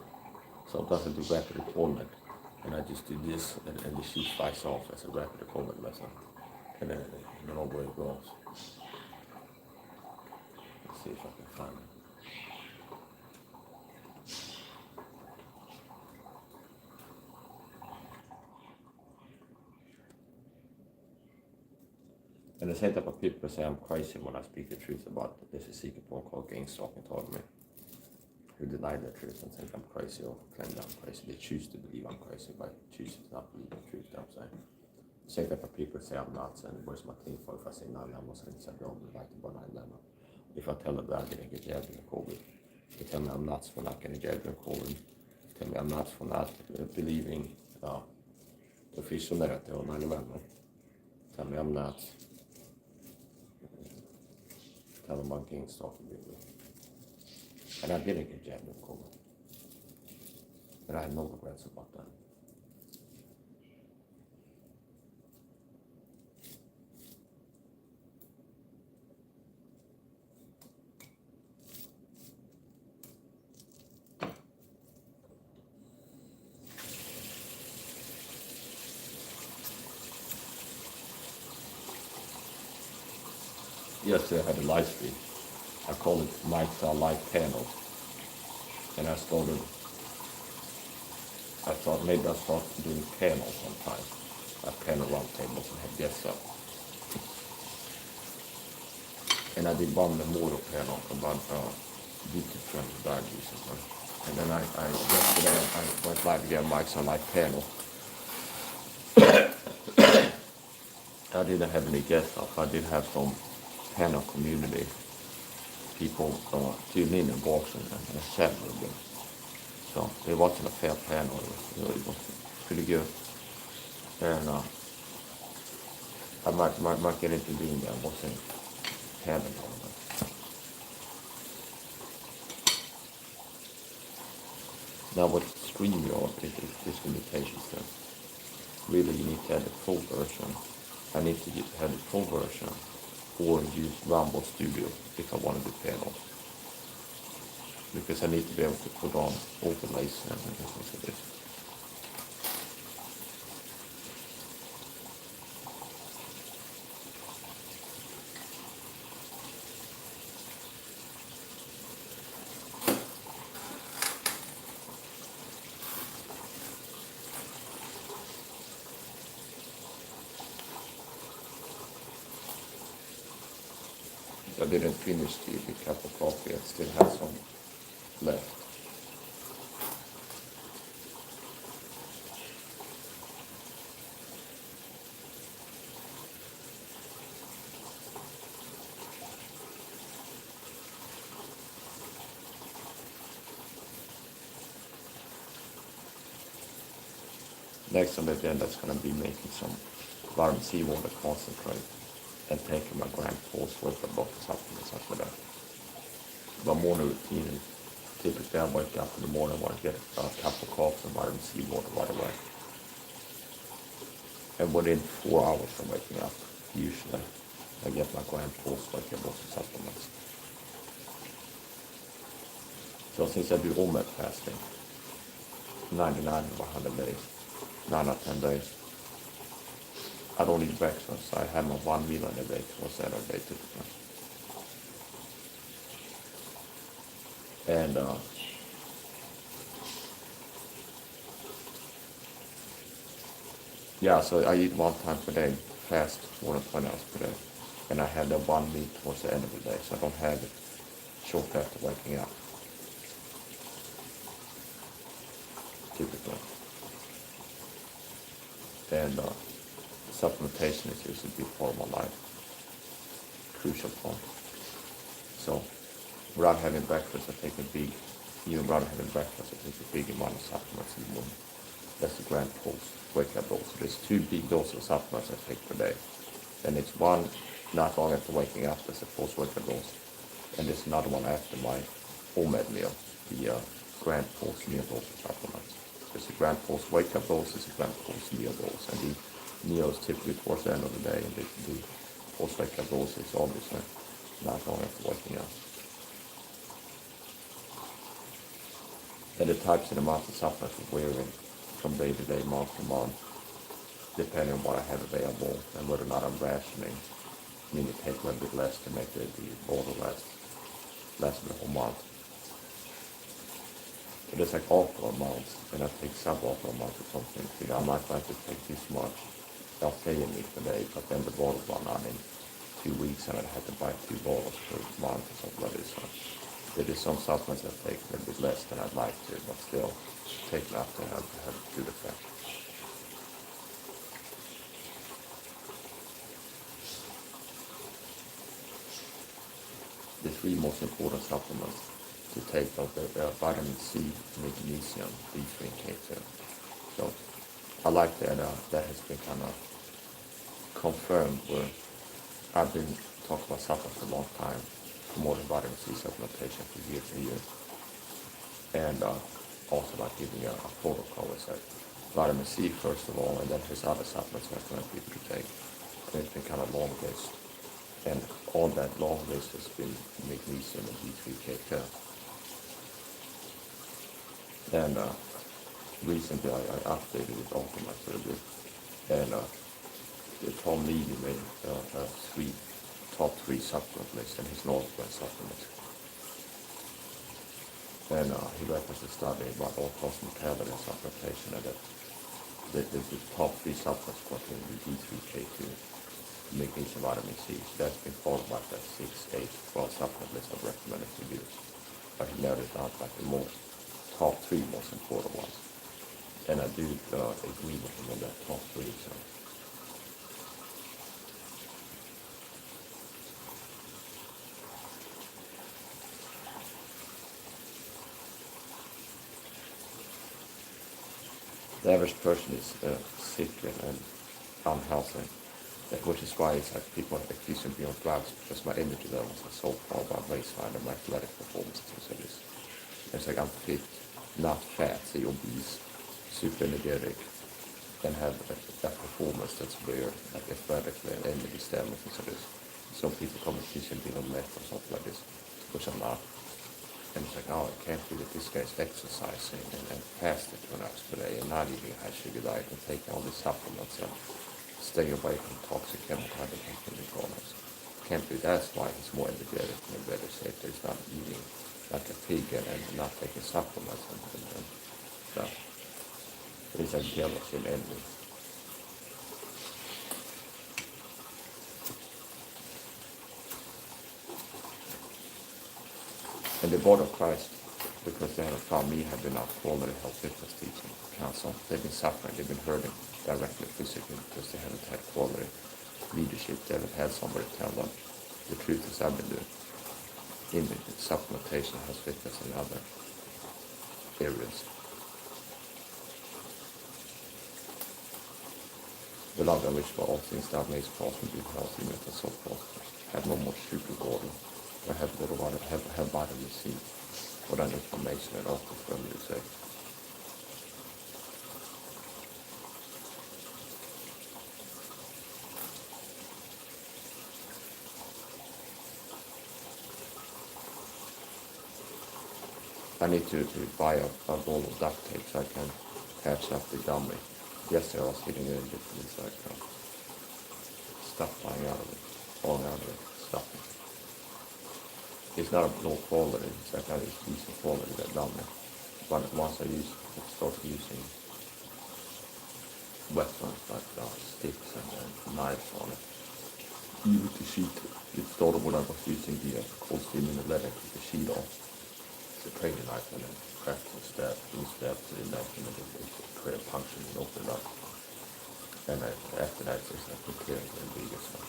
So it doesn't do rapid deployment. And I just do this and the sheet flies off as a rapid deployment method. And then I don't know where it goes. Let's see if I can find it. And the same type of people say I'm crazy when I speak the truth about there's a secret porn called gang stalking told me. Who deny the truth and think I'm crazy or claim that I'm crazy. They choose to believe I'm crazy by choosing to not believe the truth that I'm saying. The same type of people say I'm nuts and where's my thing for if I say 9/11 was an inside job like about 9/11. If I tell them that I didn't get jabbed in COVID. They tell me I'm nuts for not getting jabbed in COVID. They tell me I'm nuts for not believing the official narrative of 9/11. Tell me I'm nuts. Tell them about gang stalking people. And I didn't get jabbed with COVID. And I had no regrets about that. Yesterday I had a live stream. I call it Mike's Live Panel. And I thought maybe I'll start doing panels sometime. Panel round tables and have guests up. And I did one memorial panel about YouTube friends who died recently. And then yesterday I went live again, Mike's Live Panel. I didn't have any guests up. I did have some panel community people tune in and watch and chat with them. So it wasn't a fair panel. It was pretty good. And I might get into doing that. Wasn't panel on that. Now with StreamYard, this limitation that really you need to have the full version. I need to have the full version or use Rumble Studio if I want to do panels. Because I need to be able to put on overlays and things like this. didn't finish the cup of coffee. I still have some left. Next on the agenda is going to be making some vitamin C water concentrate and taking my grand pulse with the box supplements after that. My morning routine, typically I wake up in the morning, I want to get a cup of coffee and vitamin C water right away. And within 4 hours from waking up, usually I get my grand pulse wake up box supplements. So since I do OMED fasting, 99 of 100 days, 9 or 10 days, I don't eat breakfast. I have my one meal a day towards the end of the day typically. And yeah, so I eat one time per day, fast more than 20 hours per day. And I have that one meal towards the end of the day, so I don't have it short after waking up, typically. And supplementation is just a big part of my life, crucial part. So without having breakfast, I take a big, even without having breakfast, I take a big amount of supplements in the morning. That's the grand pulse wake up dose. So there's 2 big doses of supplements I take per day. And it's one not long after waking up, that's a pulse wake up dose. And there's another one after my OMED meal, the grand pulse meal dose of supplements. There's a grand pulse wake up dose, there's a grand pulse meal dose. And the meal is typically towards the end of the day, and the pulse wake up dose is obviously not long after waking up. And the types and amounts of supplements are varying from day to day, month to month, depending on what I have available and whether or not I'm rationing, meaning take a little bit less to make the bottle last the whole month. But it's like optimal amounts, and I take suboptimal amounts or something. You know, I might like to take this much, I'll say a week per day, but then the bottle run out in 2 weeks and I'd have to buy 2 bottles per month or something like this. So there is some supplements I take a little bit less than I'd like to, but still take enough to have a good effect. The 3 most important supplements to take are vitamin C, magnesium, D3, and K2. So I like that that has been kind of confirmed where I've been talking about supplements for a long time, promoting vitamin C supplementation for years and years. And also like giving a protocol is that vitamin C first of all, and then there's other supplements I recommend people to take. And it's been kind of long list. And on that long list has been magnesium and D3, K2. And recently I updated it also a little bit. And Tom Levy made top three supplement list, and his Northwest supplements. And he referenced a study about all-cause mortality and supplementation, and that the top 3 supplements contain D3, K2, magnesium, vitamin C. So that's been followed by that 6, 8, 12 supplement list I've recommended to use. But he narrowed it down like the top 3 most important ones. And I do agree with him on that top 3. So. The average person is sick and unhealthy, which is why it's like people accusing me of drugs because my energy levels are so far above baseline and my athletic performance is so this. It's like I'm fit, not fat, say obese, super energetic, and have a performance that's weird, like athletically and energy standards and so this. Some people come accusing me of meth or something like this, which I'm not. And it's like, oh, it can't be that this guy's exercising and fasting 2 hours per day and not eating a high sugar diet and taking all these supplements and staying away from toxic chemical products. Can't be that's why he's more energetic and in better shape. He's not eating like a pig and not taking supplements and stuff. It's like jealousy and envy. And the Board of Christ, because they haven't found me, have been out quality health fitness teaching council. They've been suffering, they've been hurting directly physically because they haven't had quality leadership. They haven't had somebody tell them the truth as I've been doing in the supplementation, health fitness, and other areas. Beloved, I wish for all things thou mayest prosper, be healthy, and let us so prosper. Have no more sugar water, or have little water, have vitamin C, or that information and also firmly say. I need to buy a roll of duct tape so I can patch up the dummy. Yesterday I was hitting it and it's like stuff flying out of it, falling out of it, stuffing. It's not a low quality, it's like I just decent quality, that dummy. But once I started using weapons like sticks and knives on it, even to sheet it started when I was using the cold steam in the lead, I took the sheet off. The training knife and then cracked and stabbed to the knife and then it created a puncture and opened it up. And after that, it's like clear and bigger. So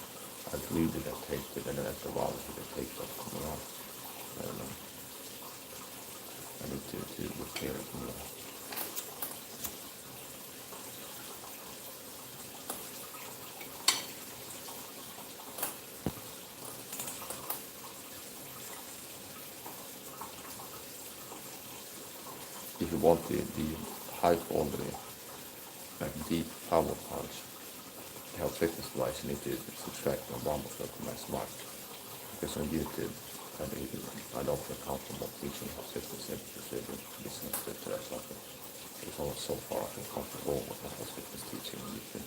I glued it and taped it, and then after a while, the tape started coming off. I don't know. I need to repair it more. If you want the high quality, like deep power punch, health fitness device, you need to subtract the rumble from my smart. Because on YouTube, I don't feel comfortable teaching health fitness because they will be sensitive to that topic. It's only so far I feel comfortable with the health fitness teaching on YouTube.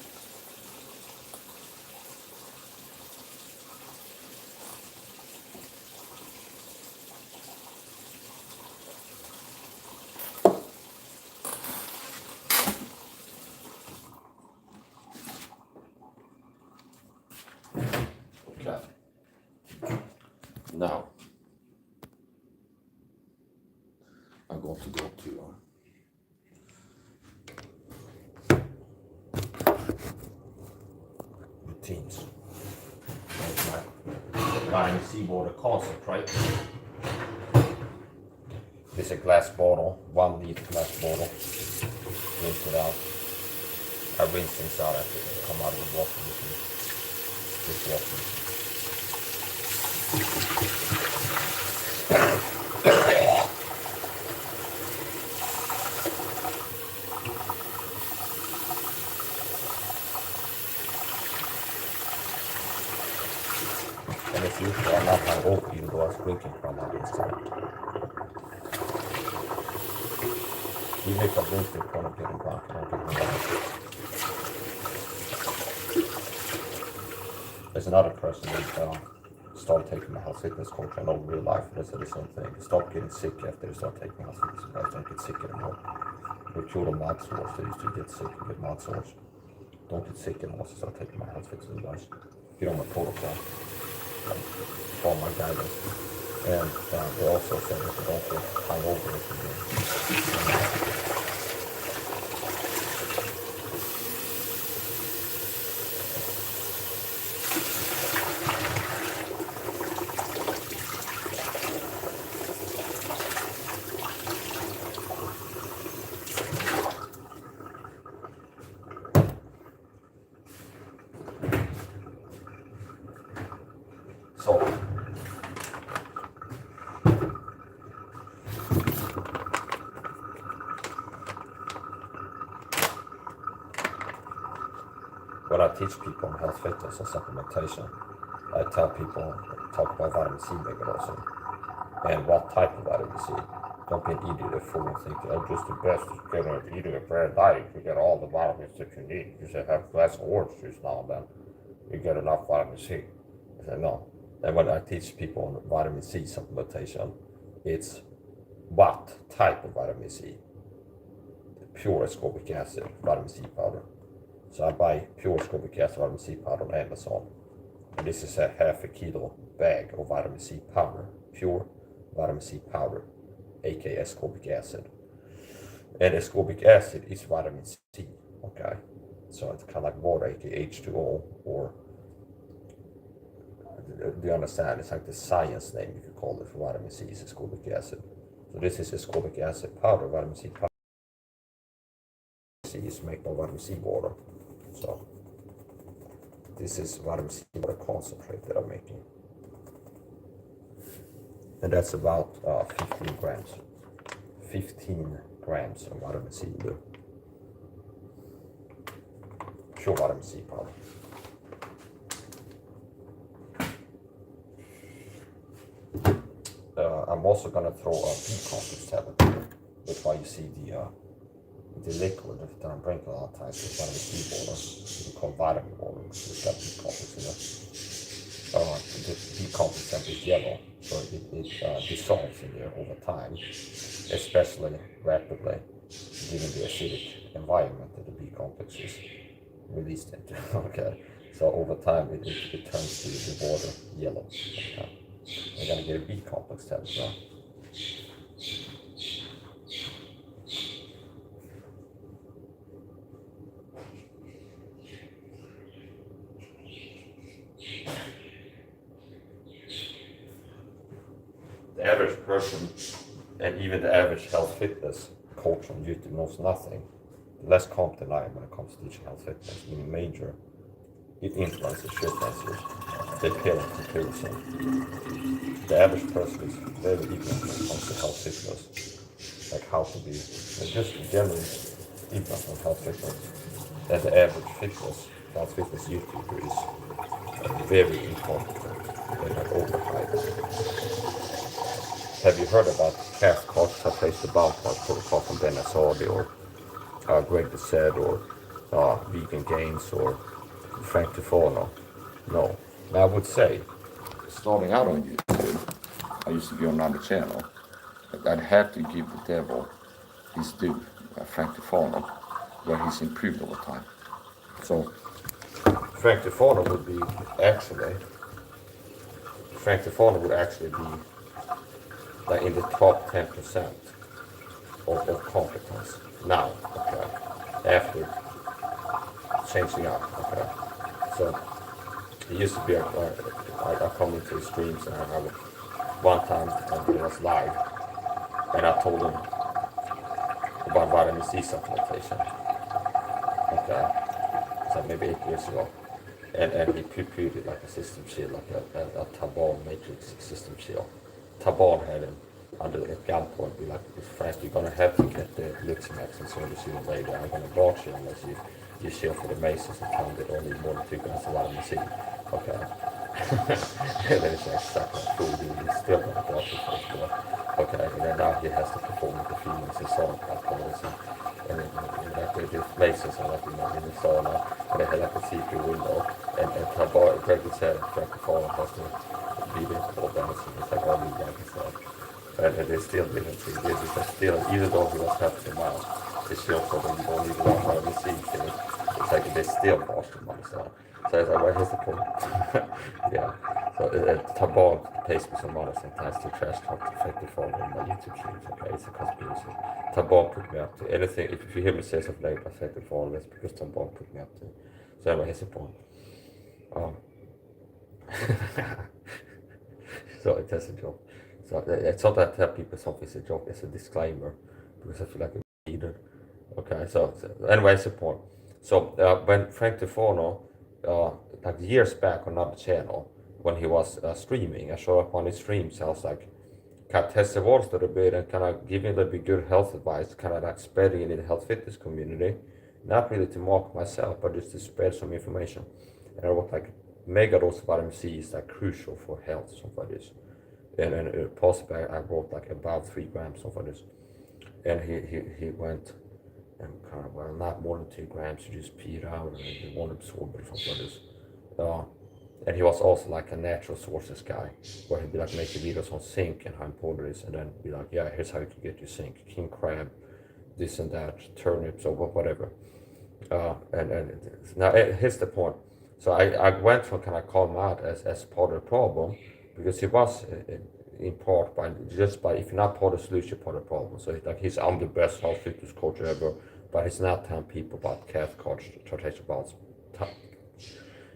Now, I'm going to go to routines. That's my vitamin C water concentrate. This is a glass bottle, 1 liter glass bottle. Rinse it out. I rinse things out after they come out of the washing machine. This washing machine. And it's usually I'm not hungover even though I was drinking from my inside. Even if I drink it, I'm getting drunk, I don't get drunk. There's another person who started taking my health fitness coach. I know in real life they said the same thing. They stop getting sick after they start taking health fitness. You guys don't get sick anymore. They cured of mouth sores. They used to get sick and get mouth sores. Don't get sick anymore, so start taking my health fitness advice. Get on my protocol. Follow my guidance. And they also said that they don't get hungover if you do. So, when I teach people on health fitness and supplementation, I tell people, talk about vitamin C mechanism and what type of vitamin C. Don't be an idiot or fool and think, oh, just the best is eating a bad diet. You get all the vitamins that you need. You say, have a glass of orange juice now and then. You get enough vitamin C. I say, no. And when I teach people on vitamin C supplementation, it's what type of vitamin C? Pure ascorbic acid, vitamin C powder. So I buy pure ascorbic acid vitamin C powder on Amazon. And this is a half a kilo bag of vitamin C powder, pure vitamin C powder, aka ascorbic acid. And ascorbic acid is vitamin C, okay? So it's kind of like water, aka H2O, or do you understand? It's like the science name, you could call it, for vitamin C is ascorbic acid. So this is ascorbic acid powder, vitamin C powder. C is made by vitamin C water. So this is vitamin C water concentrate that I'm making. And that's about 15 grams. 15 grams of vitamin C, pure vitamin C powder. I'm also gonna throw a B-complex tablet here. That's why you see the liquid that I'm drinking a lot of times is vitamin C water. It's called vitamin water. It's got B-complex in it. The B-complex tablet is yellow, so it dissolves in there over time, especially rapidly, given the acidic environment that the B-complex is released into. Okay, so over time it turns the water yellow. Okay. We're gonna get a B-complex tablet now. The average person, and even the average health fitness coach on YouTube, knows nothing less competent I am when it comes to teaching health fitness, meaning major influencers, influencers, they pale in comparison. The average person is very ignorant when it comes to health fitness, like how to be, just generally ignorant on health fitness. And the average health fitness YouTuber is very incompetent and like overhyped. Have you heard about calf costs such as the bound protocol from Ben Asadi or Greg Doucette or Vegan Gains or Frank Tufano? No. And I would say, Starting out on YouTube, I used to be on another channel, but I'd have to give the devil his due, Frank Tufano, where he's improved over time. so Frank Tufano would be actually, Frank Tufano would actually be like in the top 10% of competence now, okay, after changing up, okay. So it used to be, I come into his streams and I would, one time when he was live, and I told him about vitamin C supplementation, okay, so maybe 8 years ago, and he poo-pooed it like a system shield, like a Tabon matrix system shield. Tabon had him under at gunpoint, be like, Frank, you're gonna have to get the Luximax and so sooner or later. I'm gonna block you unless you shield for the Masons and tell them they don't need more than 2 grams of vitamin C. Okay. And then it's like suck that food, he's still gonna block you for sure. Okay, and then now he has to perform with the females and so on, and then like the Masons are like, in the sauna, and they had like a see-through window, and Tabon, Greg said, Frank Tufano has to be there for dancing. It's like all these guys and stuff. And they still didn't see this because still, even though he was helping them out, they still told him you don't need a lot of vitamin C thing. It's like they still lost him on the side. So it's like, well, here's the point. Yeah. So Tabon pays me some money sometimes to trash talk to Frank Tufano in my YouTube streams. Okay, it's a conspiracy. Tabon put me up to anything. If you hear me say something like Frank Tufano, it's because Tabon put me up to. So anyway, here's the point. So it is a joke. So it's not that I tell people something's a joke, it's a disclaimer, because I feel like it's needed. Okay, so anyway, it's the point. So when Frank Tufano, like years back on another channel, when he was streaming, I showed up on his streams, I was like, kind of test the waters a little bit and kind of giving a little bit good health advice, kind of like spreading it in the health fitness community. Not really to market myself, but just to spread some information. And I wrote like, mega dose of vitamin C is like crucial for health, something like this. And possibly I wrote like about 3 grams, something like this. And he went and kind of, well, not more than 2 grams, you just pee it out and it won't absorb it, something like this. And he was also like a natural sources guy, where he'd be like making videos on zinc and how important it is, and then be like, yeah, here's how you can get your zinc, king crab, this and that, turnips or whatever. And now here's the point. So I went to kind of call him out as part of the problem, because he was in part by if you're not part of the solution, you're part of the problem. So I'm the best health fitness coach ever, but he's not telling people about cath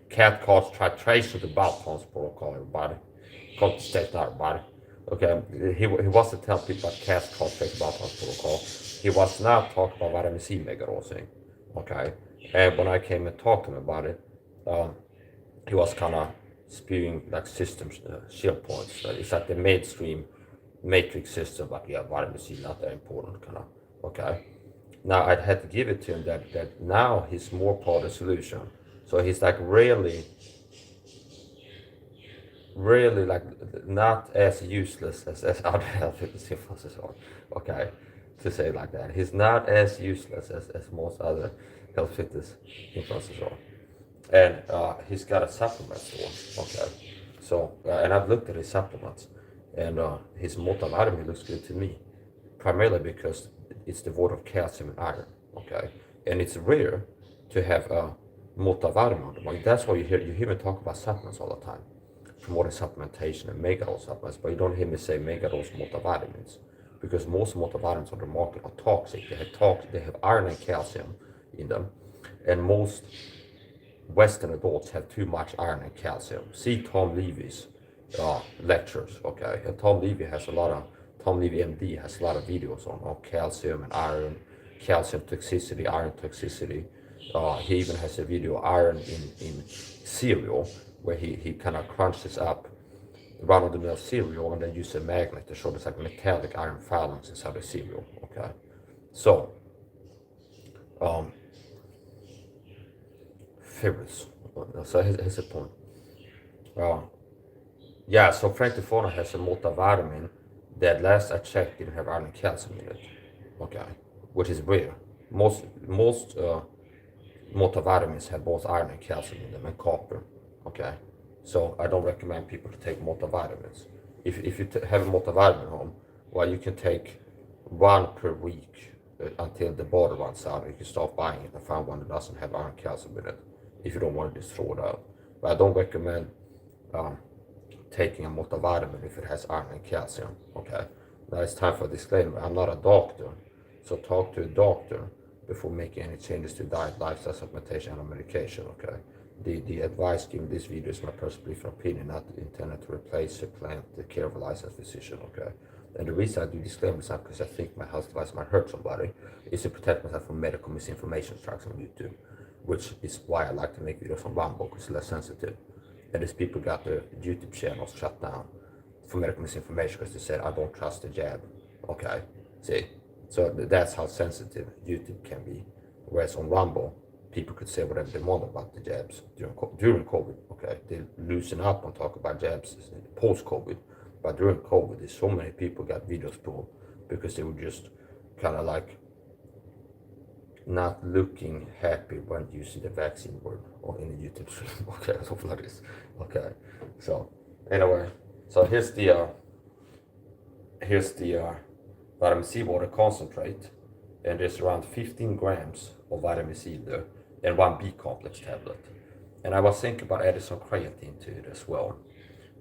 titration to balance protocol, everybody. State not everybody. Okay, he wasn't telling people about cath titration balance protocol. He was not talking about vitamin C mega dosing. Okay, and when I came and talked to him about it, he was kind of spewing like system shield points. It's like the mainstream matrix system, but yeah, vitamin C not that important, kind of. Okay. Now I had to give it to him that now he's more part of the solution. So he's like really like not as useless as other health fitness influencers are. Okay, to say it like that. He's not as useless as most other health fitness influencers are. And he's got a supplement store. Okay, so and I've looked at his supplements, and his multivitamin looks good to me, primarily because it's devoid of calcium and iron. Okay, and it's rare to have a multivitamin. Like that's why you hear me talk about supplements all the time, promoting supplementation and megadose supplements, but you don't hear me say megadose multivitamins, because most multivitamins on the market are toxic. They have iron and calcium in them, and most Western adults have too much iron and calcium. See Tom Levy's lectures, okay? And Tom Levy MD has a lot of videos on calcium and iron, calcium toxicity, iron toxicity. He even has a video iron in cereal where he kind of crunches up run-of-the-mill cereal and then uses a magnet to show there's like metallic iron filings inside the cereal, okay? So, ferrous. So here's the point. Yeah, so Frankfurter has a multivitamin that last I checked didn't have iron and calcium in it. Okay, which is rare. Most multivitamins have both iron and calcium in them and copper. Okay, so I don't recommend people to take multivitamins. If you have a multivitamin home, well, you can take one per week until the bottle runs out. You can start buying it and find one that doesn't have iron and calcium in it if you don't want to just throw it out. But I don't recommend taking a multivitamin if it has iron and calcium. Okay, now it's time for a disclaimer. I'm not a doctor, so talk to a doctor before making any changes to diet, lifestyle, supplementation, and medication. Okay, the advice given in this video is my personal belief and opinion, not intended to replace, supplant the care of a licensed physician. Okay, and the reason I do disclaimer is not because I think my health advice might hurt somebody. It's to protect myself from medical misinformation strikes on YouTube, which is why I like to make videos on Rumble, because it's less sensitive. And these people got their YouTube channels shut down for medical misinformation because they said, I don't trust the jab. Okay, see? So that's how sensitive YouTube can be. Whereas on Rumble, people could say whatever they want about the jabs during COVID. Okay, they loosen up and talk about jabs post-COVID. But during COVID, there's so many people got videos pulled because they were just kind of like not looking happy when you see the vaccine word or in the YouTube stream. Okay, something like this. Okay, so anyway, so here's the vitamin C water concentrate, and there's around 15 grams of vitamin C there and one B complex tablet. And I was thinking about adding some creatine to it as well,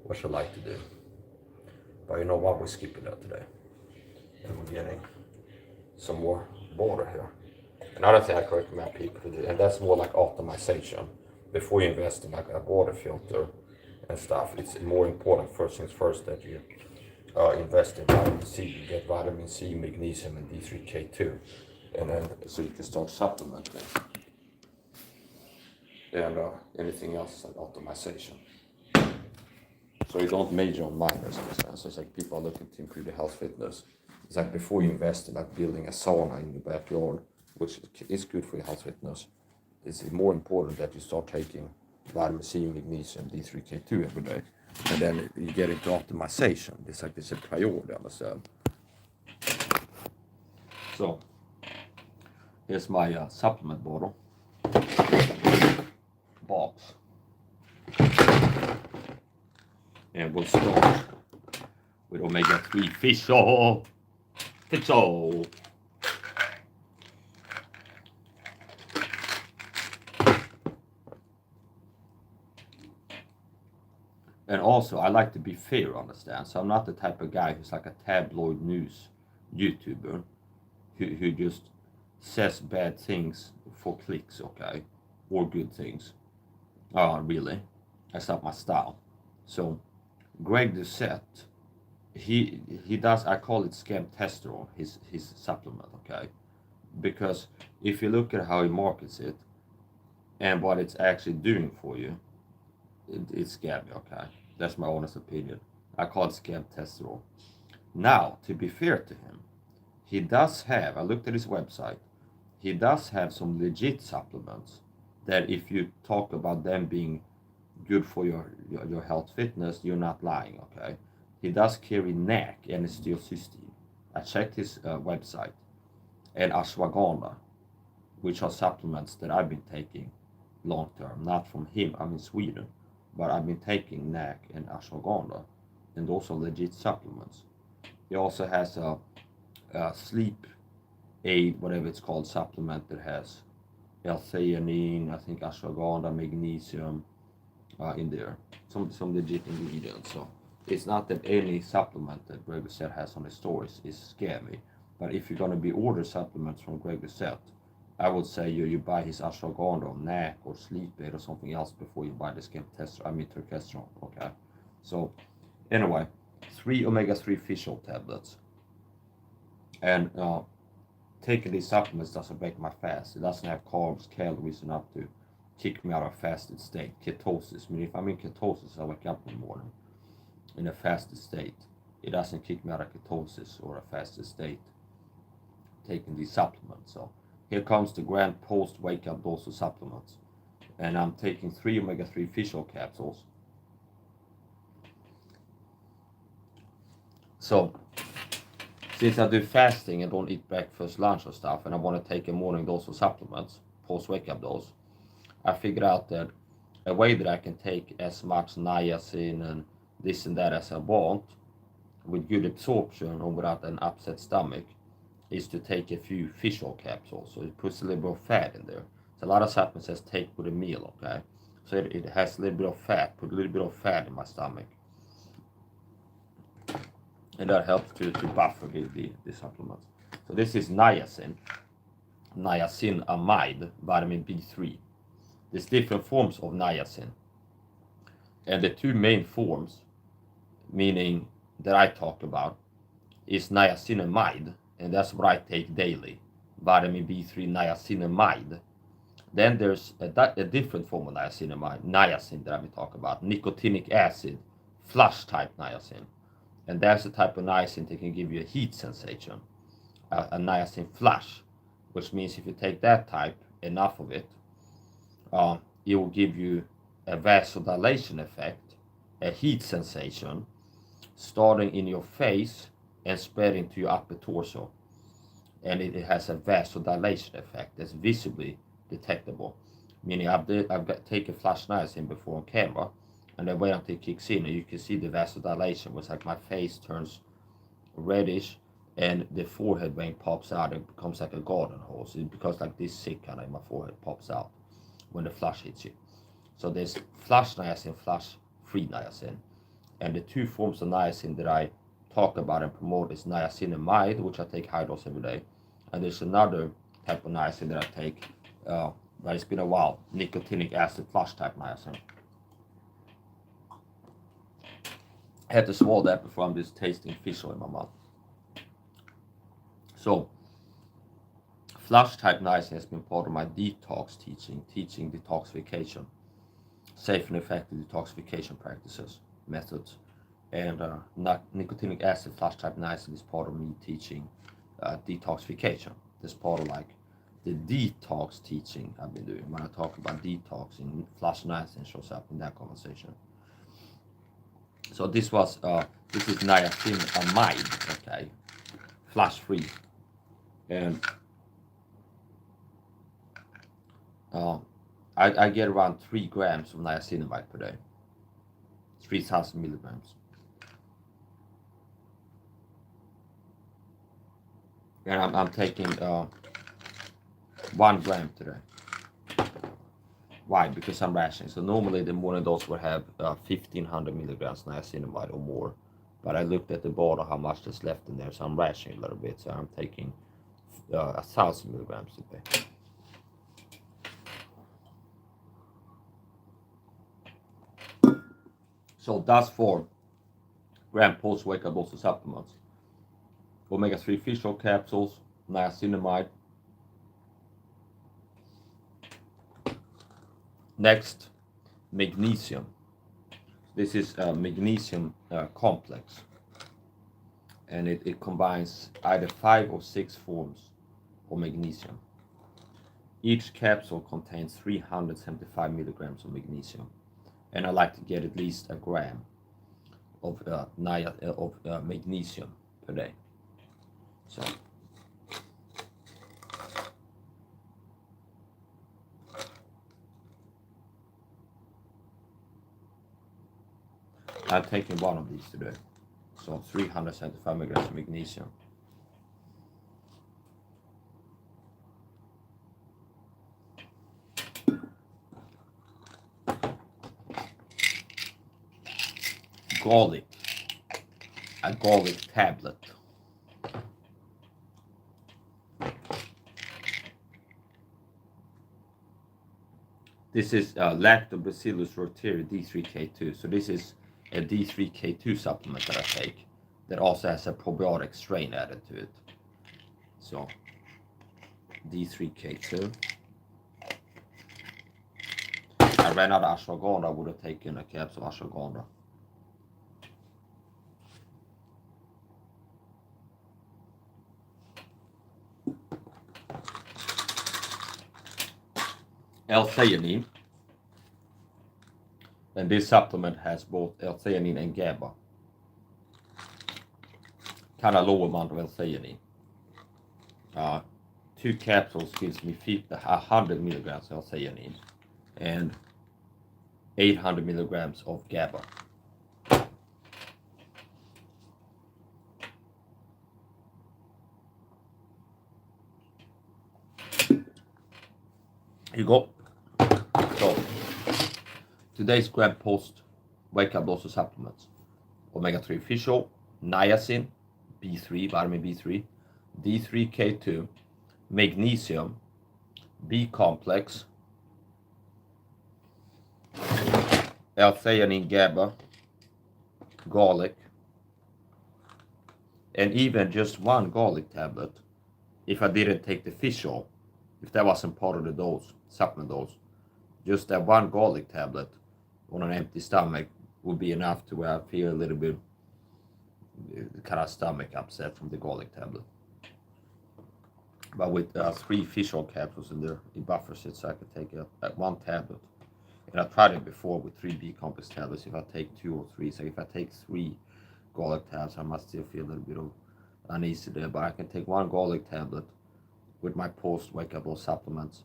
which I like to do. But you know what, we're skipping that today. And we're getting some more water here. Another thing I could recommend people to do, and that's more like optimization. Before you invest in like a water filter and stuff, it's more important, first things first, that you invest in vitamin C. You get vitamin C, magnesium, and D3K2. And then, so you can start supplementing. And anything else is like optimization. So you don't major on minors in a sense. So it's like people are looking to improve their health fitness. It's like before you invest in like building a sauna in your backyard, which is good for your health fitness, it's more important that you start taking vitamin C, magnesium, D3K2 every day. And then you get into optimization. It's like it's a priority, understand? So, here's my supplement bottle box. And we'll start with omega-3 fish oil. Fish oil. And also, I like to be fair, understand? So I'm not the type of guy who's like a tabloid news YouTuber who just says bad things for clicks, okay? Or good things. Really. That's not my style. So, Greg Doucette, he does, I call it scam testosterone, his supplement, okay? Because if you look at how he markets it and what it's actually doing for you, it's scammy, okay? That's my honest opinion. I call it scam testosterone. Now, to be fair to him, he does have, I looked at his website, he does have some legit supplements that if you talk about them being good for your health fitness, you're not lying, okay? He does carry NAC and cysteine. I checked his website, and ashwagandha, which are supplements that I've been taking long term, not from him, I'm in Sweden, but I've been taking NAC and ashwagandha, and those are legit supplements. He also has a sleep aid, whatever it's called, supplement that has L-theanine, I think ashwagandha, magnesium in there, some legit ingredients. So it's not that any supplement that Greg Doucette has on his stores is scammy, but if you're gonna be order supplements from Greg Doucette, I would say you buy his ashwagandha or NAC or sleep aid or something else before you buy the scam test. I mean terkestrol. Okay, so anyway, 3 omega-3 fish oil tablets, and taking these supplements doesn't break my fast. It doesn't have carbs, calories enough to kick me out of a fasted state. Ketosis. I mean, if I'm in ketosis, I wake up in the morning in a fasted state. It doesn't kick me out of ketosis or a fasted state taking these supplements. So here comes the grand post wake up dose of supplements. And I'm taking 3 omega-3 fish oil capsules. So since I do fasting and don't eat breakfast, lunch or stuff, and I want to take a morning dose of supplements, post wake up dose, I figured out that a way that I can take as much niacin and this and that as I want with good absorption and without an upset stomach is to take a few fish oil capsules. So it puts a little bit of fat in there. So a lot of supplements says take with a meal, okay? So it has a little bit of fat, put a little bit of fat in my stomach. And that helps to buffer the supplements. So this is niacinamide, vitamin B3. There's different forms of niacin. And the two main forms, meaning that I talk about, is niacinamide, and that's what I take daily, vitamin B3 niacinamide. Then there's a different form of niacin that I've been talking about, nicotinic acid, flush type niacin. And that's the type of niacin that can give you a heat sensation, a niacin flush, which means if you take that type, enough of it, it will give you a vasodilation effect, a heat sensation, starting in your face and spreading to your upper torso. And it has a vasodilation effect that's visibly detectable. Meaning I've taken flash niacin before on camera, and then wait until it kicks in, and you can see the vasodilation, where it's like my face turns reddish, and the forehead vein pops out and becomes like a garden hose. It becomes like this sick kind of, my forehead pops out when the flush hits you. So there's flush niacin, flush free niacin. And the two forms of niacin that I talk about and promote is niacinamide, which I take high dose every day. And there's another type of niacin that I take, but it's been a while, nicotinic acid flush type niacin. I had to swallow that before I'm just tasting fish oil in my mouth. So, flush type niacin has been part of my detox teaching detoxification, safe and effective detoxification practices, methods. And nicotinic acid flush type niacin is part of me teaching detoxification. This part of like the detox teaching I've been doing. When I talk about detoxing, flush niacin shows up in that conversation. So this is niacinamide, okay, flush free, and I get around 3 grams of niacinamide per day, 3,000 milligrams, and I'm taking 1 gram today. Why? Because I'm rationing. So normally the morning dose would have 1500 milligrams niacinamide or more. But I looked at the bottle how much is left in there, so I'm rationing a little bit. So I'm taking 1000 milligrams today. So that's 4 gram post wake up dose supplements. Omega-3 fish oil capsules, niacinamide. Next, magnesium. This is a magnesium complex, and it combines either 5 or 6 forms of magnesium. Each capsule contains 375 milligrams of magnesium, and I like to get at least a gram of magnesium per day. So I'm taking one of these today. So 375 milligrams of magnesium. Garlic. A garlic tablet. This is Lactobacillus reuteri D3K2. So this is a D3K2 supplement that I take that also has a probiotic strain added to it. So D3K2. I ran out of ashwagandha. I would have taken a capsule of ashwagandha. L-theanine, and this supplement has both L-theanine and GABA. Kind of low amount of L-theanine. 2 capsules gives me 100 milligrams of L-theanine and 800 milligrams of GABA. Here you go. So today's gram post wake up dose of supplements: omega-3 fish oil, niacin, B3, vitamin B3, D3K2, magnesium, B complex, L-theanine, GABA, garlic, and even just 1 garlic tablet. If I didn't take the fish oil, if that wasn't part of the dose, supplement dose, just that 1 garlic tablet on an empty stomach would be enough to where I feel a little bit kind of stomach upset from the garlic tablet. But with 3 fish oil capsules in there, it buffers it, so I could take 1 tablet. And I tried it before with 3 B complex tablets. If I take 2 or 3, so if I take 3 garlic tabs, I must still feel a little bit of uneasy there. But I can take 1 garlic tablet with my post wake up supplements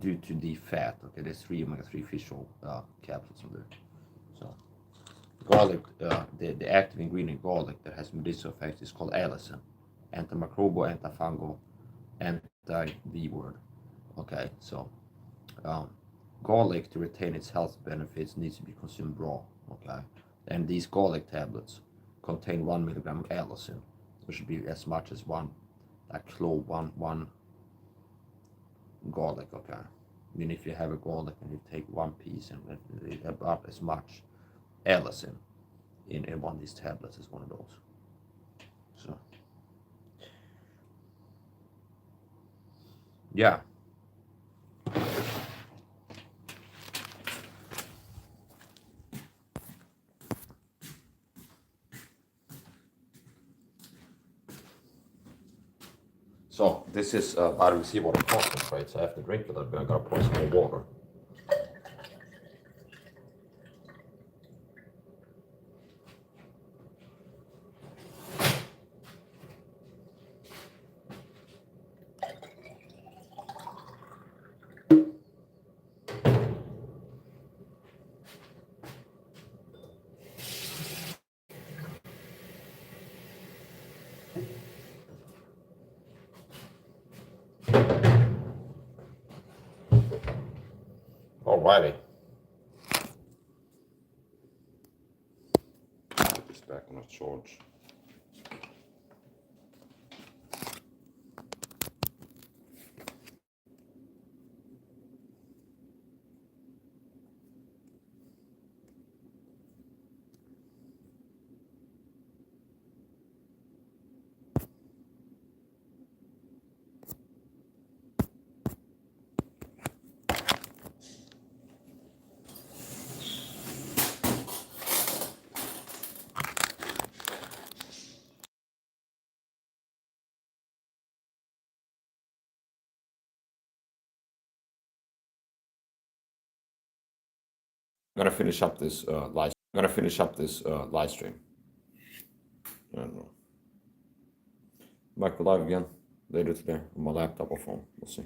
due to the fat. Okay, there's 3 omega-3 fish oil capsules in there. So garlic, the active ingredient garlic that has medicinal effects is called allicin, antimicrobial, antifungal, anti-V word. Okay, so garlic, to retain its health benefits, needs to be consumed raw. Okay, and these garlic tablets contain 1 milligram of allicin, which should be as much as one garlic. Okay, I mean, if you have a garlic and you take 1 piece, and about as much allicin in one of these tablets as one of those. So yeah. So this is vitamin C water concentrate. So I have to drink a little bit. I gotta pour some more water. Alrighty. Put this back on a charge. I'm gonna finish up this live stream. I don't know. Might go live again later today on my laptop or phone. We'll see.